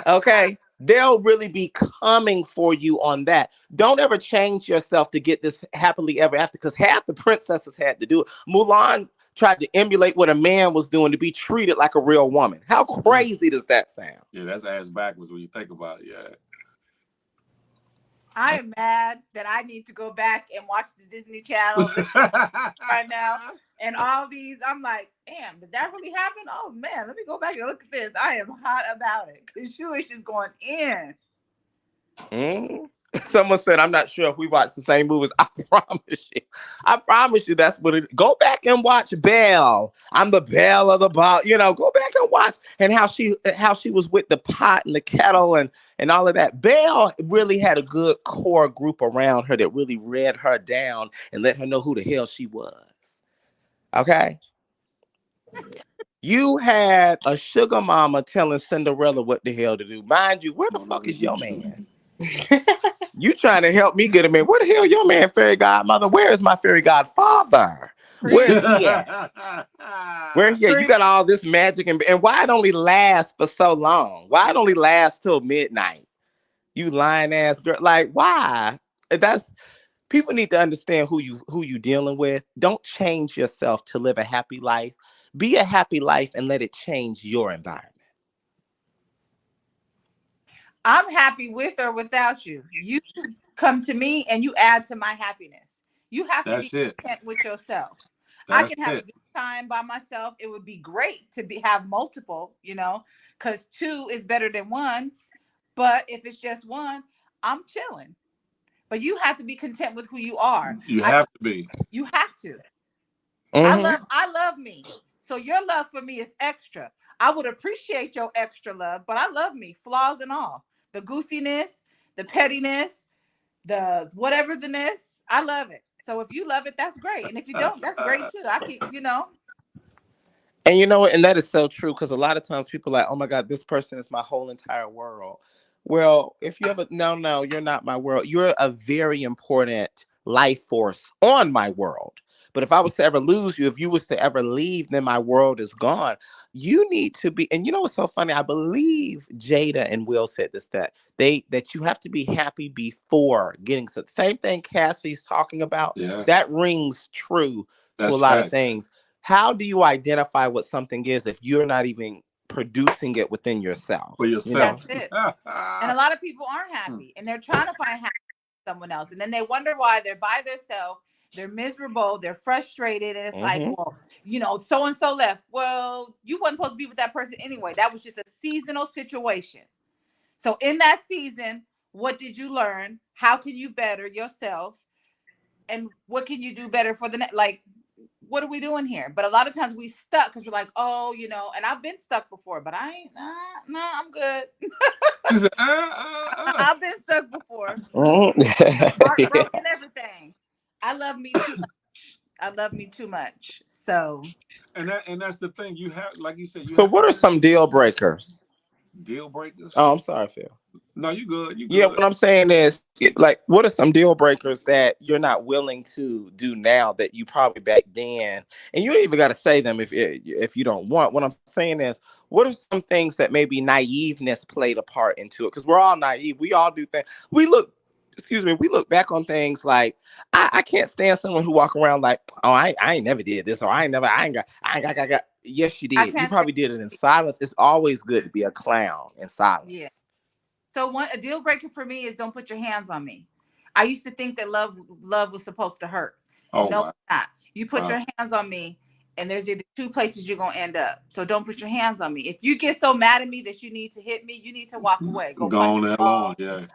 Okay. They'll really be coming for you on that. Don't ever change yourself to get this happily ever after, because half the princesses had to do it. Mulan tried to emulate what a man was doing to be treated like a real woman. How crazy does that sound? Yeah, that's ass backwards when you think about it. Yeah. I am mad that I need to go back and watch the Disney Channel right now. And all these, I'm like, damn, did that really happen? Oh man, let me go back and look at this. I am hot about it because you is just going in. Mm. Someone said, I'm not sure if we watched the same movies. I promise you. I promise you that's what it. Go back and watch Belle. I'm the Belle of the ball. Go back and watch and how she was with the pot and the kettle and all of that. Belle really had a good core group around her that really read her down and let her know who the hell she was. Okay. You had a sugar mama telling Cinderella what the hell to do. Mind you, where the No, no, fuck this is be your true. man? You trying to help me get a man. Where the hell your man, fairy godmother? Where is my fairy godfather? Where is he at? Where he at? You got all this magic and why it only lasts for so long? Why it only lasts till midnight? You lying ass girl. Like, why? That's People need to understand who you dealing with. Don't change yourself to live a happy life. Be a happy life and let it change your environment. I'm happy with or without you. You come to me and you add to my happiness. You have to be That's it. content with yourself. I That's can have a it. good time by myself. It would be great to have multiple, because two is better than one. But if it's just one, I'm chilling. But you have to be content with who you are. You have to be. You have to. Mm-hmm. I love me. So your love for me is extra. I would appreciate your extra love, but I love me, flaws and all. The goofiness, the pettiness, the whatever the ness, I love it. So if you love it, that's great. And if you don't, that's great too. I keep. And you know what? And that is so true because a lot of times people are like, oh my God, this person is my whole entire world. Well, if you ever, no, you're not my world. You're a very important life force on my world. But if I was to ever lose you, if you was to ever leave, then my world is gone. You need to be, and you know what's so funny? I believe Jada and Will said this, that you have to be happy before getting to the same thing Cassie's talking about. Yeah, That rings true to a that's lot of fact. things. How do you identify what something is if you're not even producing it within yourself? For You know? yourself. That's it. And a lot of people aren't happy, and they're trying to find happiness in someone else, and then they wonder why they're by themselves. They're miserable. They're frustrated, and it's like, Mm-hmm. well, so and so left. Well, you wasn't supposed to be with that person anyway. That was just a seasonal situation. So in that season, what did you learn? How can you better yourself? And what can you do better for the next? Like, what are we doing here? But a lot of times we stuck because we're like, oh, and I've been stuck before, but I ain't, nah, I'm good. She said, I've been stuck before. Mm-hmm. Yeah. Heartbroken, everything. I love me too much. I love me too much. So And that's the thing. You have, like you said, you So have what are some deal breakers? deal breakers. Oh, I'm sorry, Phil. No, you good. You Yeah, good. what I'm saying is, like, what are some deal breakers that you're not willing to do now that you probably back then? And you don't even got to say them if you don't want. What I'm saying is, what are some things that maybe naiveness played a part into it? Because we're all naive. We all do things. We look back on things like I can't stand someone who walk around like, oh, I ain't never did this, or I ain't got. Yes, you I did. You can't say, probably did it in silence. It's always good to be a clown in silence. yeah. So a deal breaker for me is don't put your hands on me. I used to think that love was supposed to hurt. Oh No, wow. it's not. You put Wow. your hands on me, and there's either two places you're gonna end up. So don't put your hands on me. If you get so mad at me that you need to hit me, you need to walk away. Go Go punch on a that long. wall. Yeah.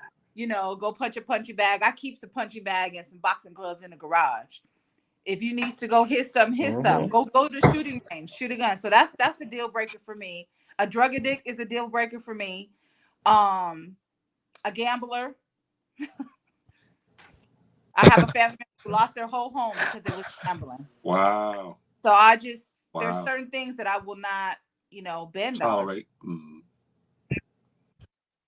Go punch a punching bag. I keep some punching bag and some boxing gloves in the garage. If you need to go hit some, hit some. Hmm. Go to the shooting range, shoot a gun. So that's a deal breaker for me. A drug addict is a deal breaker for me. A gambler. I have a family member who lost their whole home because it was gambling. Wow. So there's Wow. certain things that I will not, bend on. Tolerate. Mm.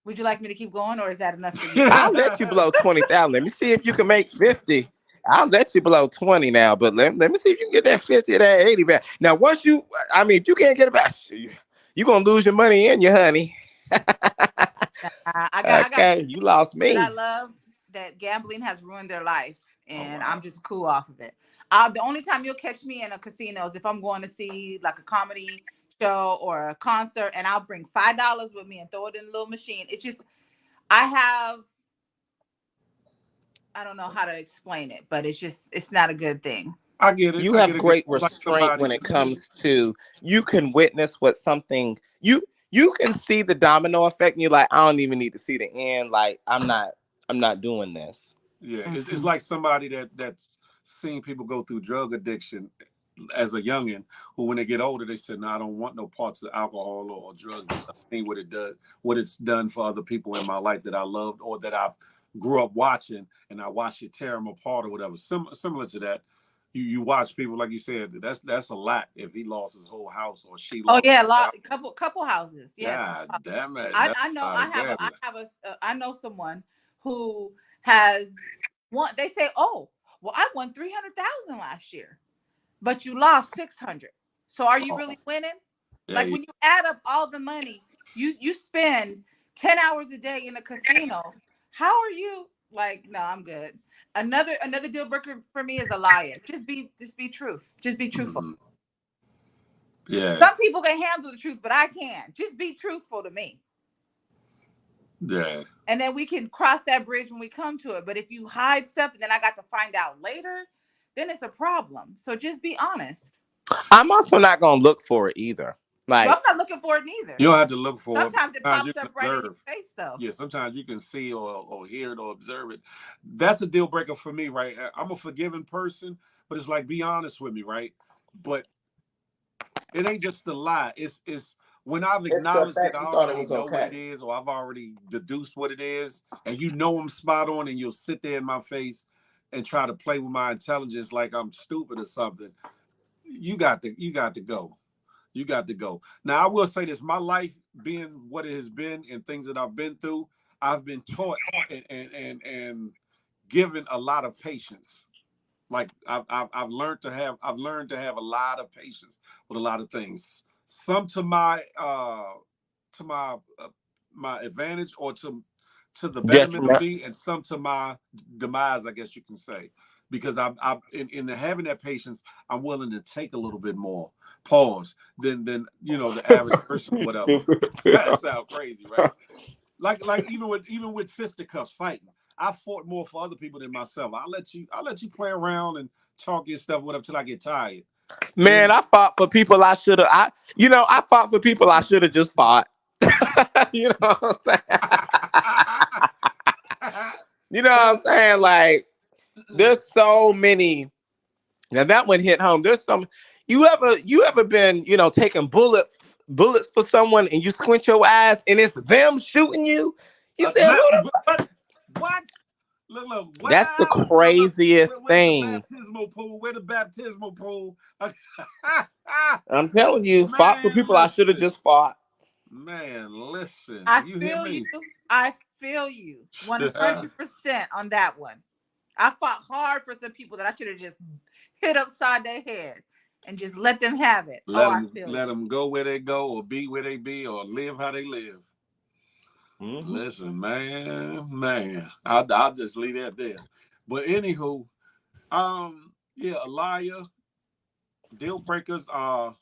Would you like me to keep going, or is that enough for you? I'll let you blow 20,000. Let me see if you can make 50. I'll let you blow 20 now, but let me see if you can get that 50 or that 80 back. Now, if you can't get it back, you're going to lose your money and your honey. I got Okay, you lost that I me. love that gambling has ruined their life, Oh and wow. I'm just cool off of it. The only time you'll catch me in a casino is if I'm going to see like a comedy show or a concert, and I'll bring $5 with me and throw it in a little machine. It's just I don't know how to explain it, but it's not a good thing. I get it. You I have get it. 'Cause great you like restraint somebody. when it comes to you can witness what something you can see the domino effect and you're like, I don't even need to see the end. Like, I'm not doing this. Yeah, it's Mhm. like somebody that's seen people go through drug addiction as a youngin, who when they get older they said, no, I don't want no parts of alcohol or drugs because I've seen what it's done for other people in my life that I loved or that I grew up watching, and I watched it tear them apart or whatever. Similar to that, you watch people like you said. That's a lot. If he lost his whole house or she Oh lost yeah, her house, couple houses. Yes, God damn it, I that's I know a lot I of have a gambling. I know someone who has won. They say, oh, well, I won 300,000 last year, but you lost 600. So are you Oh, really winning? yeah, Like yeah. when you add up all the money you spend 10 hours a day in a casino, how are you like, no, I'm good. Another deal breaker for me is a liar. Just be truth. Just be truthful. Mhm. Yeah, Some people can handle the truth, but I can't. Just be truthful to me. yeah. And then we can cross that bridge when we come to it. But if you hide stuff and then I got to find out later, then it's a problem. So just be honest. I'm also not gonna look for it either. Well, Like, I'm not looking for it neither. You don't have to look for it. Sometimes it Sometimes you pops can up right in observe. your face, though. Yeah, sometimes you can see or hear it or observe it. That's a deal breaker for me, right? I'm a forgiving person, but it's like, be honest with me, right? But it ain't just the lie. It's when I've it's the acknowledged that fact I you thought it already was know what okay. it is, or I've already deduced what it is, and you know I'm spot on, and you'll sit there in my face and try to play with my intelligence like I'm stupid or something. You got to go. You got to go. Now, I will say this: my life being what it has been, and things that I've been through, I've been taught and given a lot of patience. Like I've learned to have a lot of patience with a lot of things. Some to my my advantage, or to the betterment of Detriment. me, and some to my demise, I guess you can say. Because I'm in the having that patience, I'm willing to take a little bit more pause than the average person or whatever. That sounds crazy, right? Like even with fisticuffs fighting, I fought more for other people than myself. I'll let you play around and talk your stuff, whatever, till I get tired. Man, I fought for people I should have. I fought for people I should have just fought. You know what I'm saying? You know what I'm saying? Like, there's so many. Now that one hit home. There's some. You ever been taking bullets for someone, and you squint your eyes and it's them shooting you? You said, "Who the But what? Look, That's the look, craziest where's the thing. baptismal pool? Where the baptismal pool? I'm telling you, fought for Man, people I should have listen. just fought. Man, listen. I You hear feel you. me? I feel you 100% on that one. I fought hard for some people that I should have just hit upside their head and just let them have it. I feel Let you. them go where they go, or be where they be, or live how they live. Mm-hmm. Listen, man, I'll just leave that there. But anywho, yeah, a liar. Deal breakers are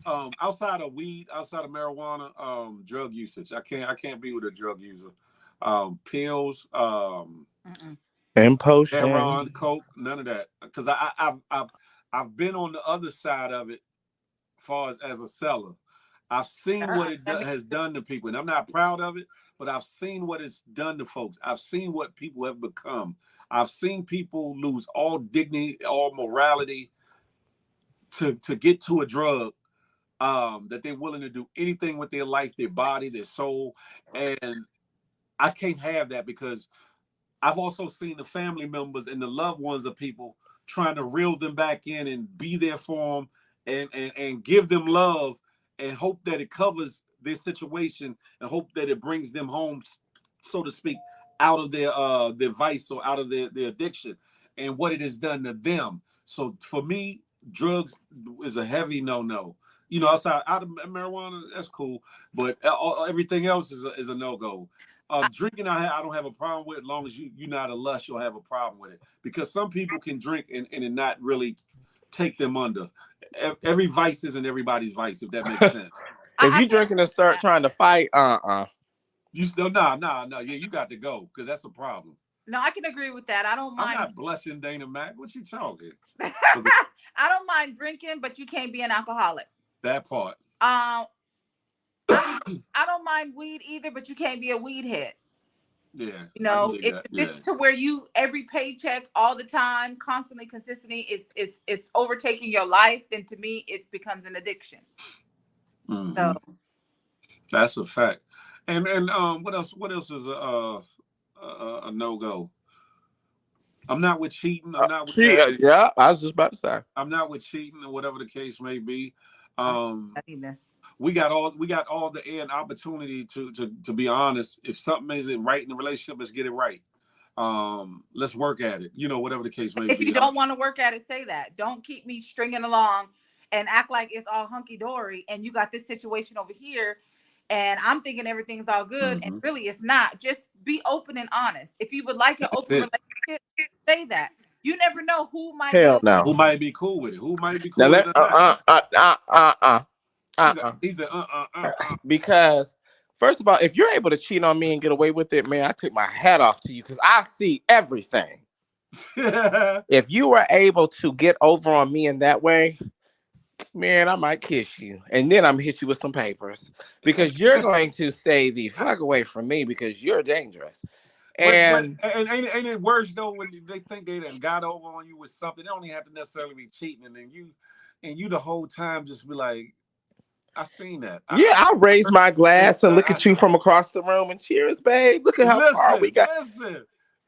outside of weed, outside of marijuana, drug usage. I can't be with a drug user. Pills, Mm-mm. And heroin, potion. coke, none of that. Because I've been on the other side of it, as far as a seller. I've seen what it has done to people, and I'm not proud of it, but I've seen what it's done to folks. I've seen what people have become. I've seen people lose all dignity, all morality to get to a drug, that they're willing to do anything with their life, their body, their soul. And I can't have that, because I've also seen the family members and the loved ones of people trying to reel them back in and be there for them, and give them love, and hope that it covers their situation, and hope that it brings them home, so to speak, out of their vice, or out of their addiction, and what it has done to them. So for me, drugs is a heavy no. Outside out of marijuana, that's cool, but everything else is a no go. Drinking, I don't have a problem with, as long as you're not a lush, you'll have a problem with it, because some people can drink and it not really take them under. Every vice isn't everybody's vice, if that makes sense. If I you can drinking and start trying to fight, You still nah, yeah, you got to go, because that's a problem. No, I can agree with that. I don't I'm mind. not blushing Dana Mac. What you talking? I don't mind drinking, but you can't be an alcoholic. That part. I don't mind weed either, but you can't be a weed head. Yeah, If it's to where you every paycheck all the time, constantly, consistently, it's overtaking your life, then to me it becomes an addiction. Mm-hmm. So that's a fact. And what else? What else is a no go? I'm not with cheating. I'm not with that. yeah, I was just about to say. I'm not with cheating, or whatever the case may be. either. We got all the air and opportunity to be honest. If something isn't right in the relationship, let's get it right. Let's work at it. Whatever the case may If be. you don't want to work at it, say that. Don't keep me stringing along and act like it's all hunky dory and you got this situation over here and I'm thinking everything's all good, and really it's not. Just be open and honest. If you would like an open relationship, say that. You never know who might be Hell no. Who might be cool with it? Who might be Now cool with let it? He said, Because first of all, if you're able to cheat on me and get away with it, man, I take my hat off to you, because I see everything. If you were able to get over on me in that way, man, I might kiss you, and then I'm gonna hit you with some papers, because you're going to stay the fuck away from me, because you're dangerous. And ain't it worse though when they think they done got over on you with something? They don't even have to necessarily be cheating, and then you the whole time just be like, I seen that. I'll raise my glass and look at you from across the room and cheers, babe. Look at how far we got. Listen.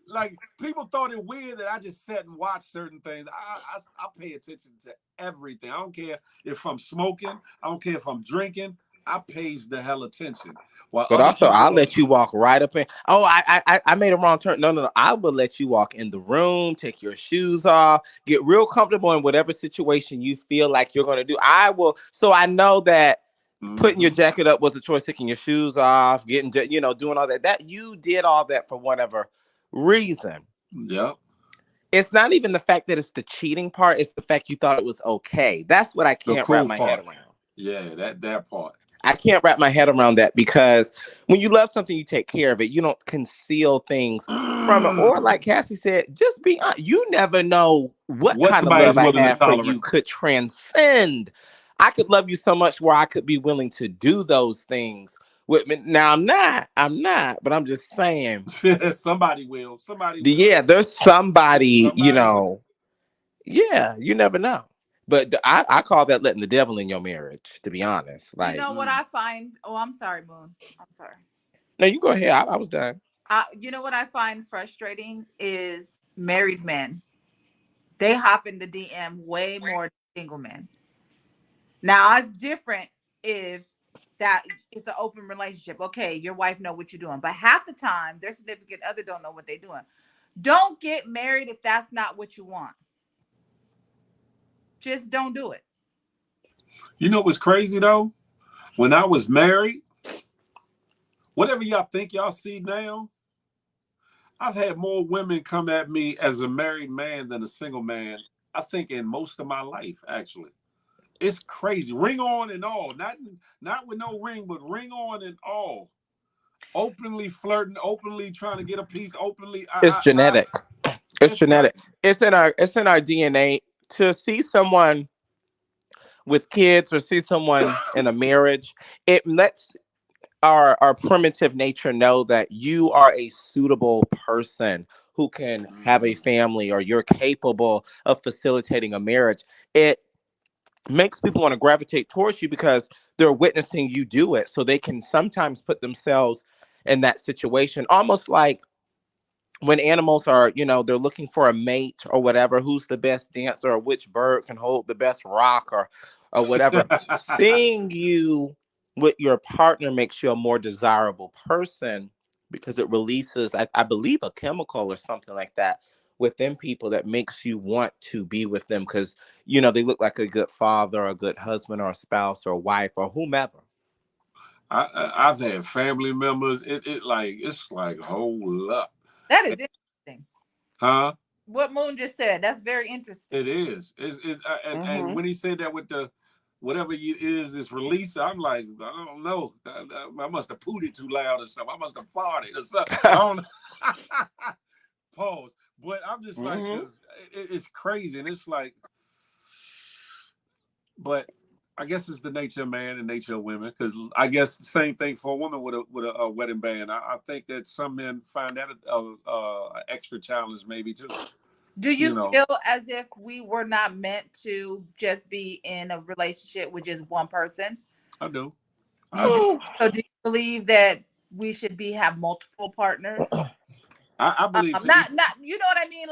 Like, people thought it weird that I just sat and watched certain things. I pay attention to everything. I don't care if I'm smoking. I don't care if I'm drinking. I pays the hell attention. While But other also, I'll people are, let you walk right up in. Oh, I made a wrong turn. No, no, no. I will let you walk in the room, take your shoes off, get real comfortable in whatever situation you feel like you're going to do. I will. So I know that putting your mm-hmm. jacket up was a choice, taking your shoes off, getting, doing all that. That you did all that for whatever reason. Yep. It's not even the fact that it's the cheating part. It's the fact you thought it was okay. That's what I The can't wrap cool my head part. around. Yeah, that part. I can't wrap my head around that because when you love something, you take care of it. You don't conceal things from it. Or Mm. like Cassie said, just be honest. You never know what What kind of somebody's love I willing to have for tolerate. you could transcend. I could love you so much where I could be willing to do those things with me. Now I'm not, but I'm just saying. Somebody will. Somebody will. Yeah, there's somebody, Somebody will. yeah, you never know. But I call that letting the devil in your marriage, to be honest. You Like, know what I find? Oh, I'm sorry, Moon. I'm sorry. no, you go ahead. I was done. You know what I find frustrating is married men. They hop in the DM way more than single men. Now it's different if that it's an open relationship. Okay, your wife know what you're doing, but half the time their significant other don't know what they're doing. Don't get married if that's not what you want. Just don't do it. You know what's crazy though? When I was married, whatever y'all think y'all see now, I've had more women come at me as a married man than a single man, I think in most of my life, actually. It's crazy. Ring on and all. Not with no ring, but ring on and all. Openly flirting, openly trying to get a piece, openly. It's genetic. It's It's like, genetic. It's in our DNA to see someone with kids or see someone in a marriage. It lets our primitive nature know that you are a suitable person who can have a mhm. family or you're capable of facilitating a marriage. It makes people want to gravitate towards you because they're witnessing you do it. So they can sometimes put themselves in that situation, almost like when animals are, they're looking for a mate or whatever, who's the best dancer or which bird can hold the best rock or whatever. Seeing you with your partner makes you a more desirable person because it releases, I believe, a chemical or something like that within people that makes you want to be with them because they look like a good father or a good husband or a spouse or a wife or whomever. I've had family members. It's like hold up, That is interesting. huh? What Moon just said. That's very interesting. It is. And Hmm. when he said that with the whatever it is this release, I'm like, I don't know. I must have pooted too loud or something. I must have farted or something. I don't know. Pause. But I'm just like, Hmm. cause it's crazy, and it's like, but I guess it's the nature of man and nature of women. Because I guess the same thing for a woman with a wedding band. I think that some men find that a extra challenge, maybe too. Do you You know, feel as if we were not meant to just be in a relationship with just one person? I do. I You do. do. So do you believe that we should be have multiple partners? I believe to each Not you know what I mean?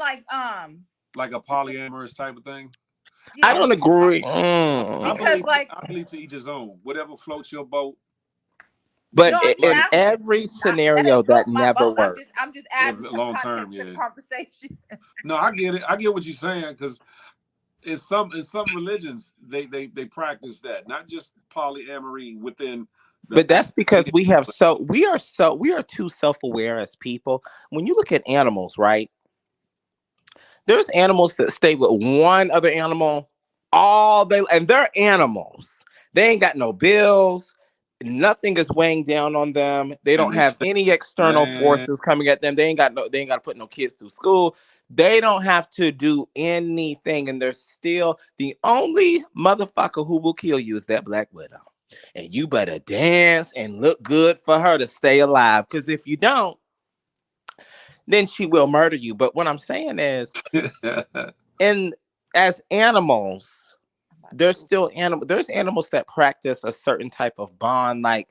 like a polyamorous type of thing. I I Yeah, don't believe. I, agree. I because believe. like I believe to each his own. Whatever floats your boat. But no, I'm just Like in asking. every That scenario, ain't that floating my never boat. works. I'm just if adding some long term, context to the yeah. conversation. No, I get it. I get what you're saying because in some religions they practice that, not just polyamory within the But that's because actual. we are too self-aware as people. When you look at animals, right? There's animals that stay with one other animal all day, and they're animals. They ain't got no bills. Nothing is weighing down on them. They And don't they have say, any external man, forces coming at them. They ain't got no. They ain't got to put no kids through school. They don't have to do anything, and they're still the only motherfucker who will kill you is that black widow. And you better dance and look good for her to stay alive. Because if you don't, then she will murder you. But what I'm saying is, and as animals, there's animals that practice a certain type of bond, like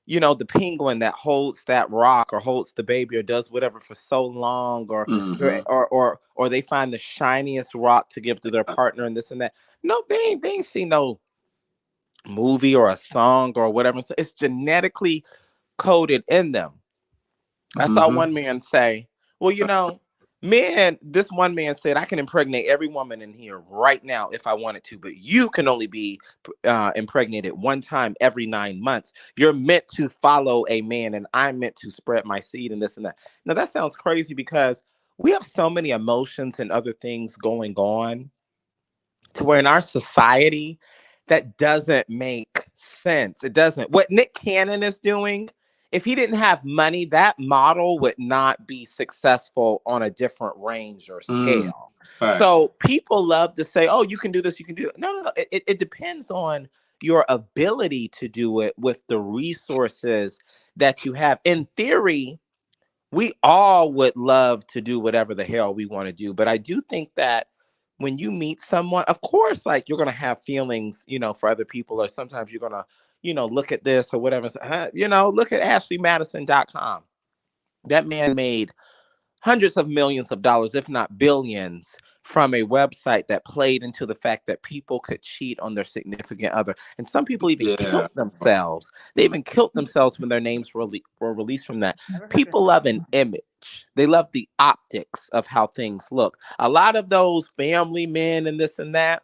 the penguin that holds that rock or holds the baby or does whatever for so long, or hmm or they find the shiniest rock to give to their partner and this and that. No, they ain't seen no movie or a song or whatever. So it's genetically coded in them. I saw Mm-hmm. one man say, well, this one man said, I can impregnate every woman in here right now if I wanted to, but you can only be impregnated one time every 9 months. You're meant to follow a man, and I'm meant to spread my seed and this and that. Now, that sounds crazy because we have so many emotions and other things going on to where in our society that doesn't make sense. It doesn't. What Nick Cannon is doing, if he didn't have money, that model would not be successful on a different range or Mm. scale. Facts. So people love to say, oh, you can do this, you can do it. No, no, no. It depends on your ability to do it with the resources that you have. In theory, we all would love to do whatever the hell we want to do. But I do think that when you meet someone, of course, like you're going to have feelings, for other people, or sometimes you're going to, look at this or whatever. Look at AshleyMadison.com. That man made hundreds of millions of dollars, if not billions, from a website that played into the fact that people could cheat on their significant other. And some people even Yeah. killed themselves. They even killed themselves when their names were released from that. Never heard of People love an image. They love the optics of how things look. A lot of those family men and this and that,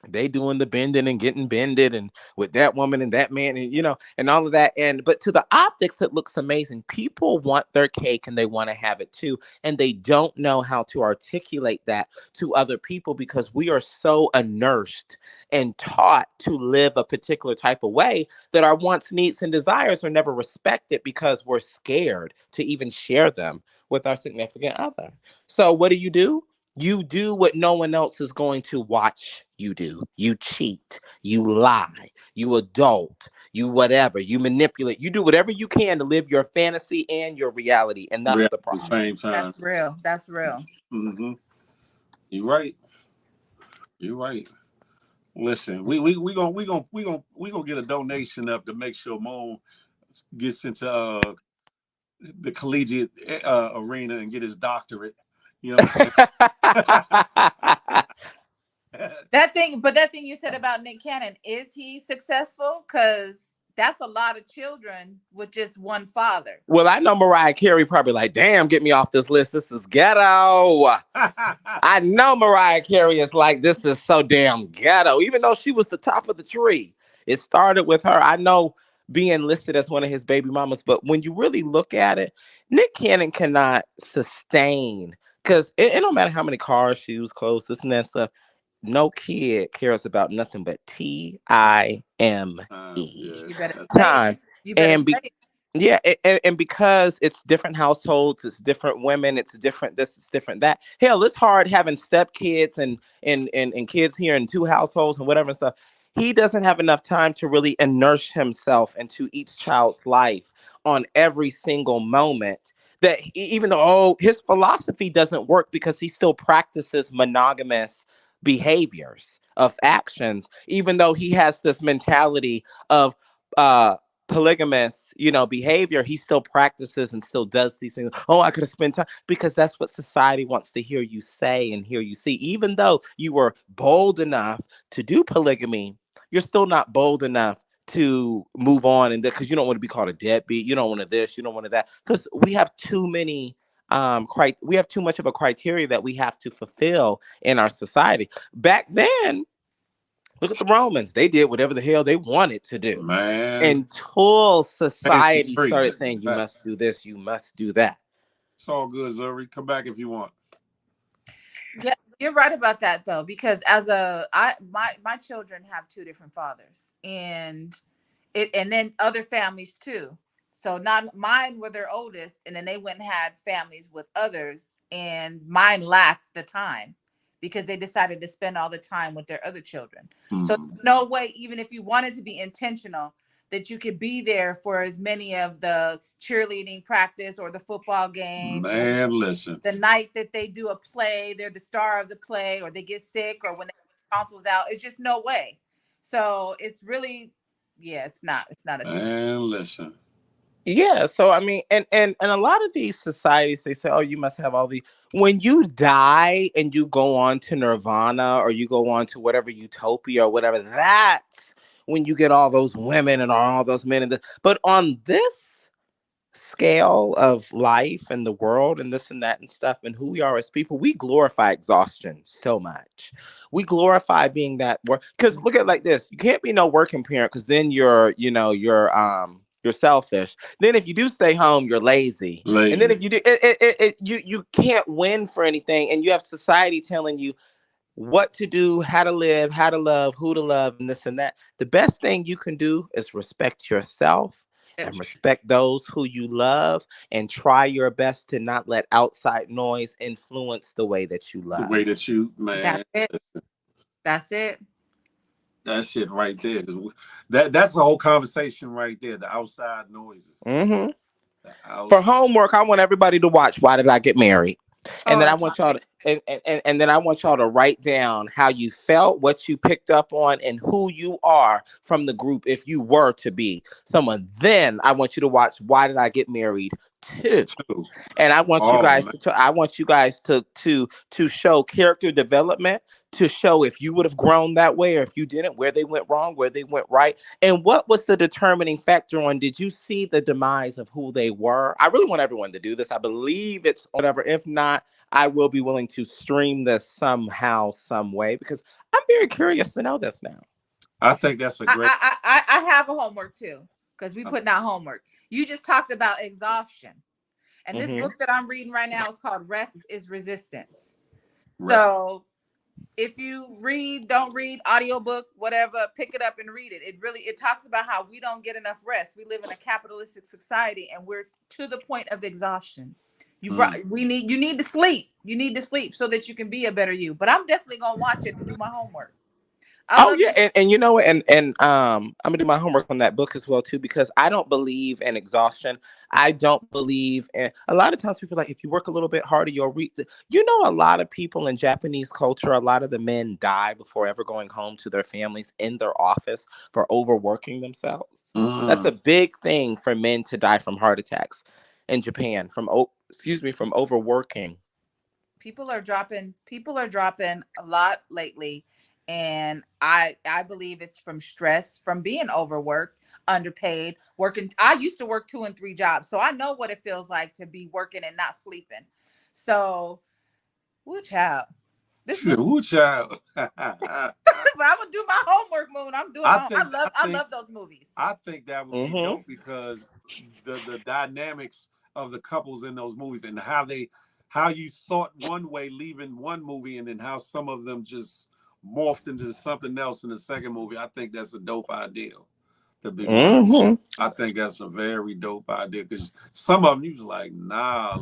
they doing the bending and getting bended and with that woman and that man and and all of that, and but to the optics it looks amazing. People want their cake and they want to have it too, and they don't know how to articulate that to other people because we are so immersed and taught to live a particular type of way that our wants, needs, and desires are never respected because we're scared to even share them with our significant other. So what do? You do what no one else is going to watch you do. You cheat, you lie, you adult, you whatever, you manipulate, you do whatever you can to live your fantasy and your reality. And that's Real the at the problem. same time. That's real. That's real. Mm-hmm. You're right. You're right. Listen, we gonna get a donation up to make sure Moon gets into the collegiate arena and get his doctorate. You know what I'm saying? But that thing you said about Nick Cannon, is he successful? Because that's a lot of children with just one father. Well, I know Mariah Carey probably like, damn, get me off this list. This is ghetto. I know Mariah Carey is like, this is so damn ghetto, even though she was the top of the tree. It started with her. I know being listed as one of his baby mamas, but when you really look at it, Nick Cannon cannot sustain because it don't matter how many cars, shoes, clothes, this and that stuff. No kid cares about nothing but TIME. You better That's say it. Time. You better And say it. yeah, and because it's different households, it's different women, it's different this, it's different that. Hell, it's hard having stepkids and kids here in two households and whatever and stuff. He doesn't have enough time to really immerse himself into each child's life on every single moment. That even though his philosophy doesn't work because he still practices monogamous behaviors of actions, even though he has this mentality of uh polygamous, behavior, he still practices and still does these things. Oh, I could have spent time because that's what society wants to hear you say and hear you see. Even though you were bold enough to do polygamy, you're still not bold enough to move on and because you don't want to be called a deadbeat. You don't want to this, you don't want to that. Because we have too many we have too much of a criteria that we have to fulfill in our society. Back then, look at the Romans. They did whatever the hell they wanted to do man. until Fancy society free. started saying, you must do this, you must do that. It's all good, Zuri. Come back if you want. Yeah, you're right about that though, because my children have two different fathers, and then other families too. So not mine were their oldest, and then they went and had families with others, and mine lacked the time because they decided to spend all the time with their other children. So no way, even if you wanted to be intentional, that you could be there for as many of the cheerleading practice or the football game or Man, listen. the night that they do a play, they're the star of the play, or they get sick, or when the tonsils out. It's just no way. So it's really, yeah, it's not a success. Man, listen. Yeah, so I mean, and a lot of these societies they say, oh, you must have all the. When you die and you go on to nirvana or you go on to whatever utopia or whatever, that's when you get all those women and all those men. But on this scale of life and the world and this and that and stuff and who we are as people, we glorify exhaustion so much. We glorify being that work, because look at it like this: you can't be no working parent, because then you're selfish. Then if you do stay home, you're lazy. And then Lazy. if you do you can't win for anything, and you have society telling you what to do, how to live, how to love, who to love, and this and that. The best thing you can do is respect yourself and It's respect those who you love, and try your best to not let outside noise influence the way that you The love. way that you, that's man, it. That's it. that shit right there. That's the whole conversation right there. The outside noises. Hmm. The For outside. homework, I want everybody to watch Why Did I Get Married? And Oh, then I that's my want y'all to and then I want y'all to write down how you felt, what you picked up on, and who you are from the group if you were to be someone. Then I want you to watch Why Did I Get Married too. Too. And I want you Oh guys man. I want you guys to show character development, to show if you would have grown that way or if you didn't, where they went wrong, where they went right, and what was the determining factor on, did you see the demise of who they were? I really want everyone to do this. I believe it's whatever. If not, I will be willing to stream this somehow, some way, because I'm very curious to know this now. I think that's a I great. I I have a homework too, because we uh, putting out homework. You just talked about exhaustion. And this Hmm. book that I'm reading right now is called Rest is Resistance. Rest. So if you read, don't read, audiobook, whatever, pick it up and read it. It talks about how we don't get enough rest. We live in a capitalistic society and we're to the point of exhaustion. Mm. You need to sleep. You need to sleep so that you can be a better you. But I'm definitely gonna watch it and do my homework. I Oh love yeah, this. and you know what, and I'm gonna do my homework on that book as well too, because I don't believe in exhaustion. I don't believe in, a lot of times people are like, if you work a little bit harder, you'll reach. You know, a lot of people in Japanese culture, a lot of the men die before ever going home to their families in their office for overworking themselves. That's Mm. a big thing for men to die from heart attacks in Japan, from excuse me, from overworking. People are dropping a lot lately, and I believe it's from stress, from being overworked, underpaid, working. I used to work 2 and 3 jobs, so I know what it feels like to be working and not sleeping. So, woo child, this movie. Woo child. But I'm gonna do my homework, Moon. I'm doing my. I I think love those movies. I think that would be Hmm. dope because the dynamics of the couples in those movies and how you thought one way leaving one movie and then how some of them just morphed into something else in the second movie. I think that's a dope idea. To be 100, Hmm. I think that's a very dope idea because some of them you was like nah,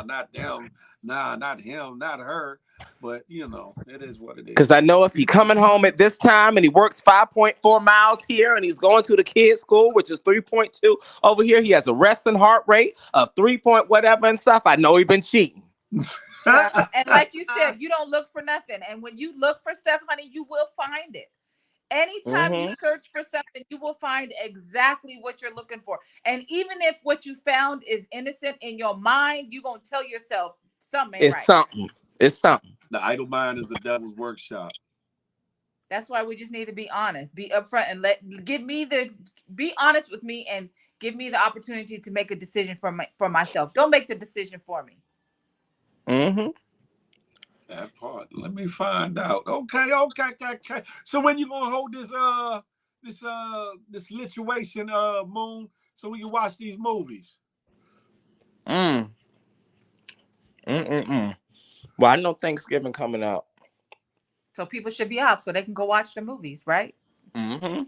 not them, nah, not him, not her. But it is what it Because is. I know if he coming home at this time and he works 5.4 miles here and he's going to the kids' school, which is 3.2 over here, he has a resting heart rate of 3 point whatever and stuff. I know he been cheating. Child. And like you said, you don't look for nothing. And when you look for stuff, honey, you will find it. Anytime you Hmm. search for something, you will find exactly what you're looking for. And even if what you found is innocent in your mind, you're going to tell yourself something ain't It's right. something. It's something. The idle mind is the devil's workshop. That's why we just need to be honest, be upfront, and be honest with me and give me the opportunity to make a decision for myself. Don't make the decision for me. Hmm. That part. Let me find out. Okay. So when you gonna hold this lituation moon so we can watch these movies? Mm. Mm-mm-mm. Well, I know Thanksgiving coming up. So people should be off so they can go watch the movies, right? Hmm.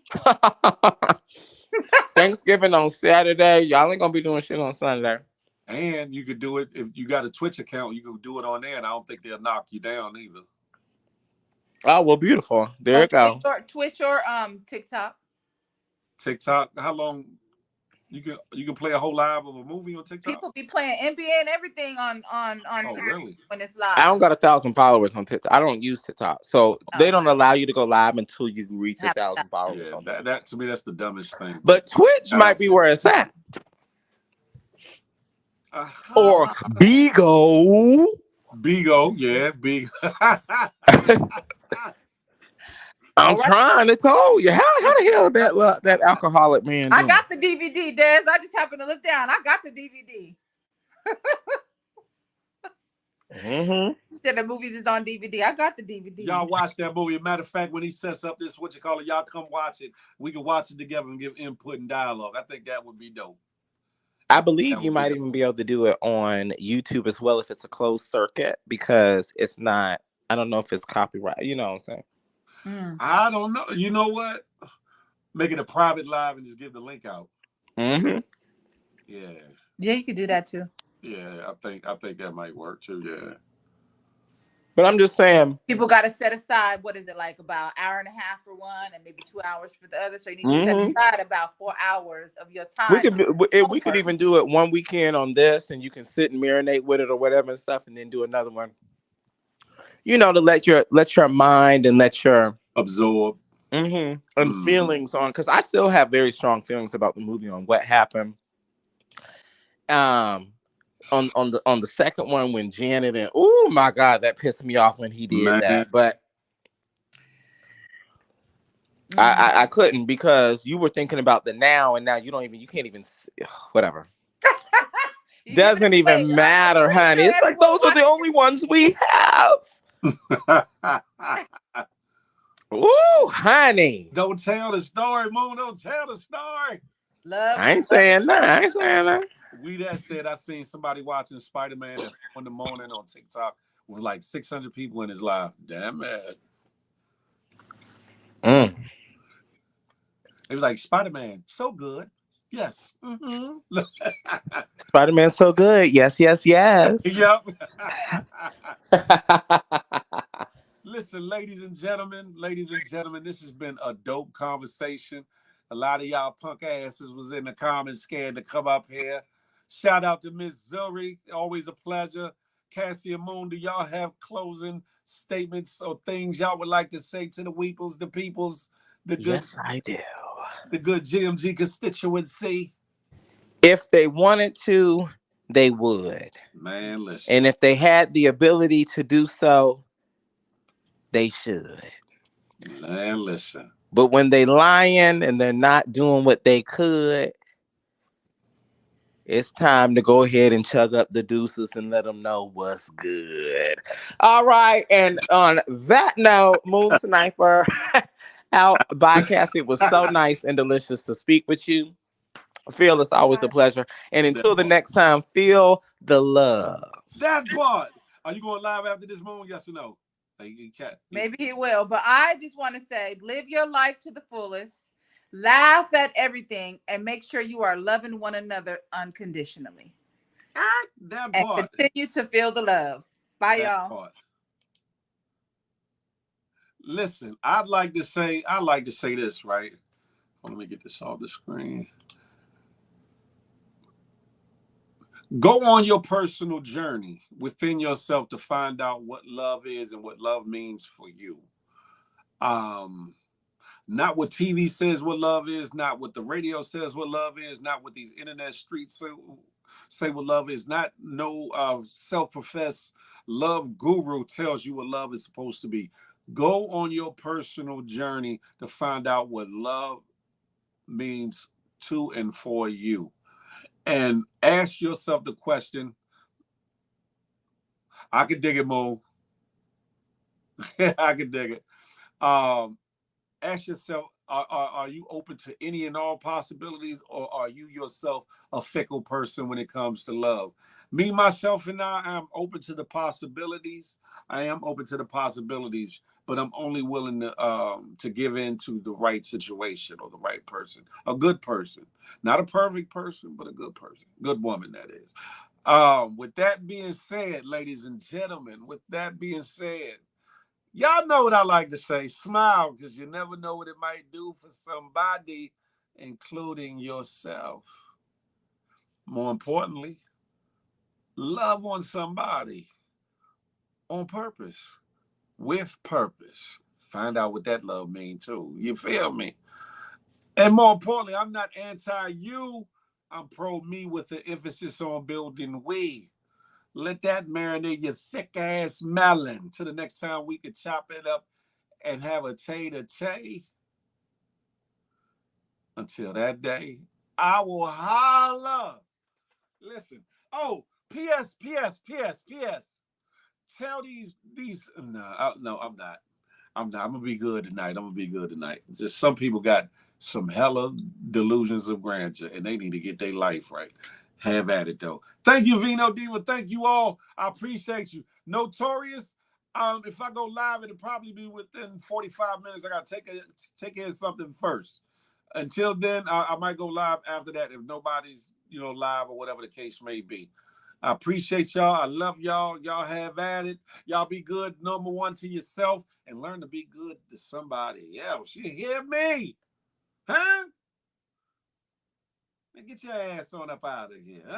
Thanksgiving on Saturday. Y'all ain't gonna be doing shit on Sunday. And you could do it if you got a Twitch account. You could do it on there, and I don't think they'll knock you down either. Oh, well, beautiful. There So you go. Twitch or TikTok. TikTok. How long you can play a whole live of a movie on TikTok? People be playing NBA and everything on Oh, TikTok really? when it's I live. don't got 1,000 followers on TikTok. I don't use TikTok, so they No, don't allow you to go live until you reach a have that. thousand followers Yeah, on there. that to me that's the dumbest thing. But Twitch might be Thousand. where it's at, or Aha. Bigo. Bigo, yeah, big. I'm trying to tell you. How the hell that alcoholic man doing? I got the DVD, Des. I just happened to look down. I got the DVD. Instead of movies is on DVD. I got the DVD. Y'all watch that movie. Matter of fact, when he sets up this, what you call it, y'all come watch it. We can watch it together and give input and dialogue. I think that would be dope. I believe you might even be able to do it on YouTube as well if it's a closed circuit, because it's not, I don't know if it's copyright. You know what I'm saying? I don't know. You know what? Make it a private live and just give the link out. Yeah. Yeah, you could do that too. Yeah, I think that might work too. Yeah. But I'm just saying, people got to set aside, what is it, like about an hour and a half for one and maybe 2 hours for the other. So you need to set aside about 4 hours of your time. We could even do it one weekend on this, and you can sit and marinate with it or whatever and stuff, and then do another one. You know, to let your mind and let your absorb and feelings on, because I still have very strong feelings about the movie on what happened. On the second one when Janet and oh my God, that pissed me off when he did that. But I couldn't, because you were thinking about the now, and now you can't even whatever. Doesn't even matter, honey. It's like those are the only ones we have. Ooh, honey. Don't tell the story, Moon. Don't tell the story. Love. I ain't saying that. We that said, I seen somebody watching Spider-Man at 4 in the morning on TikTok with like 600 people in his live. Damn it. It was like, Spider-Man, so good. Yes. Spider-Man, so good. Yes. Yep. Listen, ladies and gentlemen, this has been a dope conversation. A lot of y'all punk asses was in the comments scared to come up here. Shout out to Miss Zuri. Always a pleasure. Cassie and Moon, do y'all have closing statements or things y'all would like to say to the weeples, the peoples, the good? Yes, I do. The good GMG constituency. If they wanted to, they would. Man, listen. And if they had the ability to do so, they should. Man, listen. But when they lying and they're not doing what they could, it's time to go ahead and chug up the deuces and let them know what's good. All right. And on that note, Moon Sniper out by Cassie. It was so nice and delicious to speak with you. Pheel, it's always a pleasure. And until the next time, feel the love. That part. Are you going live after this, Moon? Yes or no? Maybe he will. But I just want to say, live your life to the fullest. Laugh at everything, and make sure you are loving one another unconditionally. That part. And continue to feel the love. Bye, y'all. Part. Listen, I'd like to say this, right? Let me get this off the screen. Go on your personal journey within yourself to find out what love is and what love means for you. Not what TV says what love is, not what the radio says what love is, not what these internet streets say what love is, not no self-professed love guru tells you what love is supposed to be. Go on your personal journey to find out what love means to and for you. And ask yourself the question. I can dig it, Mo. I can dig it. Ask yourself, are you open to any and all possibilities, or are you yourself a fickle person when it comes to love? Me, myself, and I am open to the possibilities. I am open to the possibilities, but I'm only willing to give in to the right situation or the right person, a good person, not a perfect person, but a good person, good woman, that is. With that being said, ladies and gentlemen, with that being said, y'all know what I like to say, smile, because you never know what it might do for somebody, including yourself. More importantly, love on somebody on purpose, with purpose. Find out what that love means too. You feel me? And more importantly, I'm not anti-you. I'm pro-me with the emphasis on building we. Let that marinate your thick-ass melon till the next time we can chop it up and have a tay-to-tay. Until that day, I will holla. Listen. Oh, P.S. Tell these. No, I'm not. I'm gonna be good tonight. Just some people got some hella delusions of grandeur, and they need to get their life right. Have at it though. Thank you, Vino Diva. Thank you all. I appreciate you. Notorious. If I go live, it'll probably be within 45 minutes. I gotta take care of something first. Until then, I might go live after that if nobody's live or whatever the case may be. I appreciate y'all. I love y'all. Y'all have at it. Y'all be good, number one, to yourself, and learn to be good to somebody else. You hear me? Huh? Get your ass on up out of here. Huh?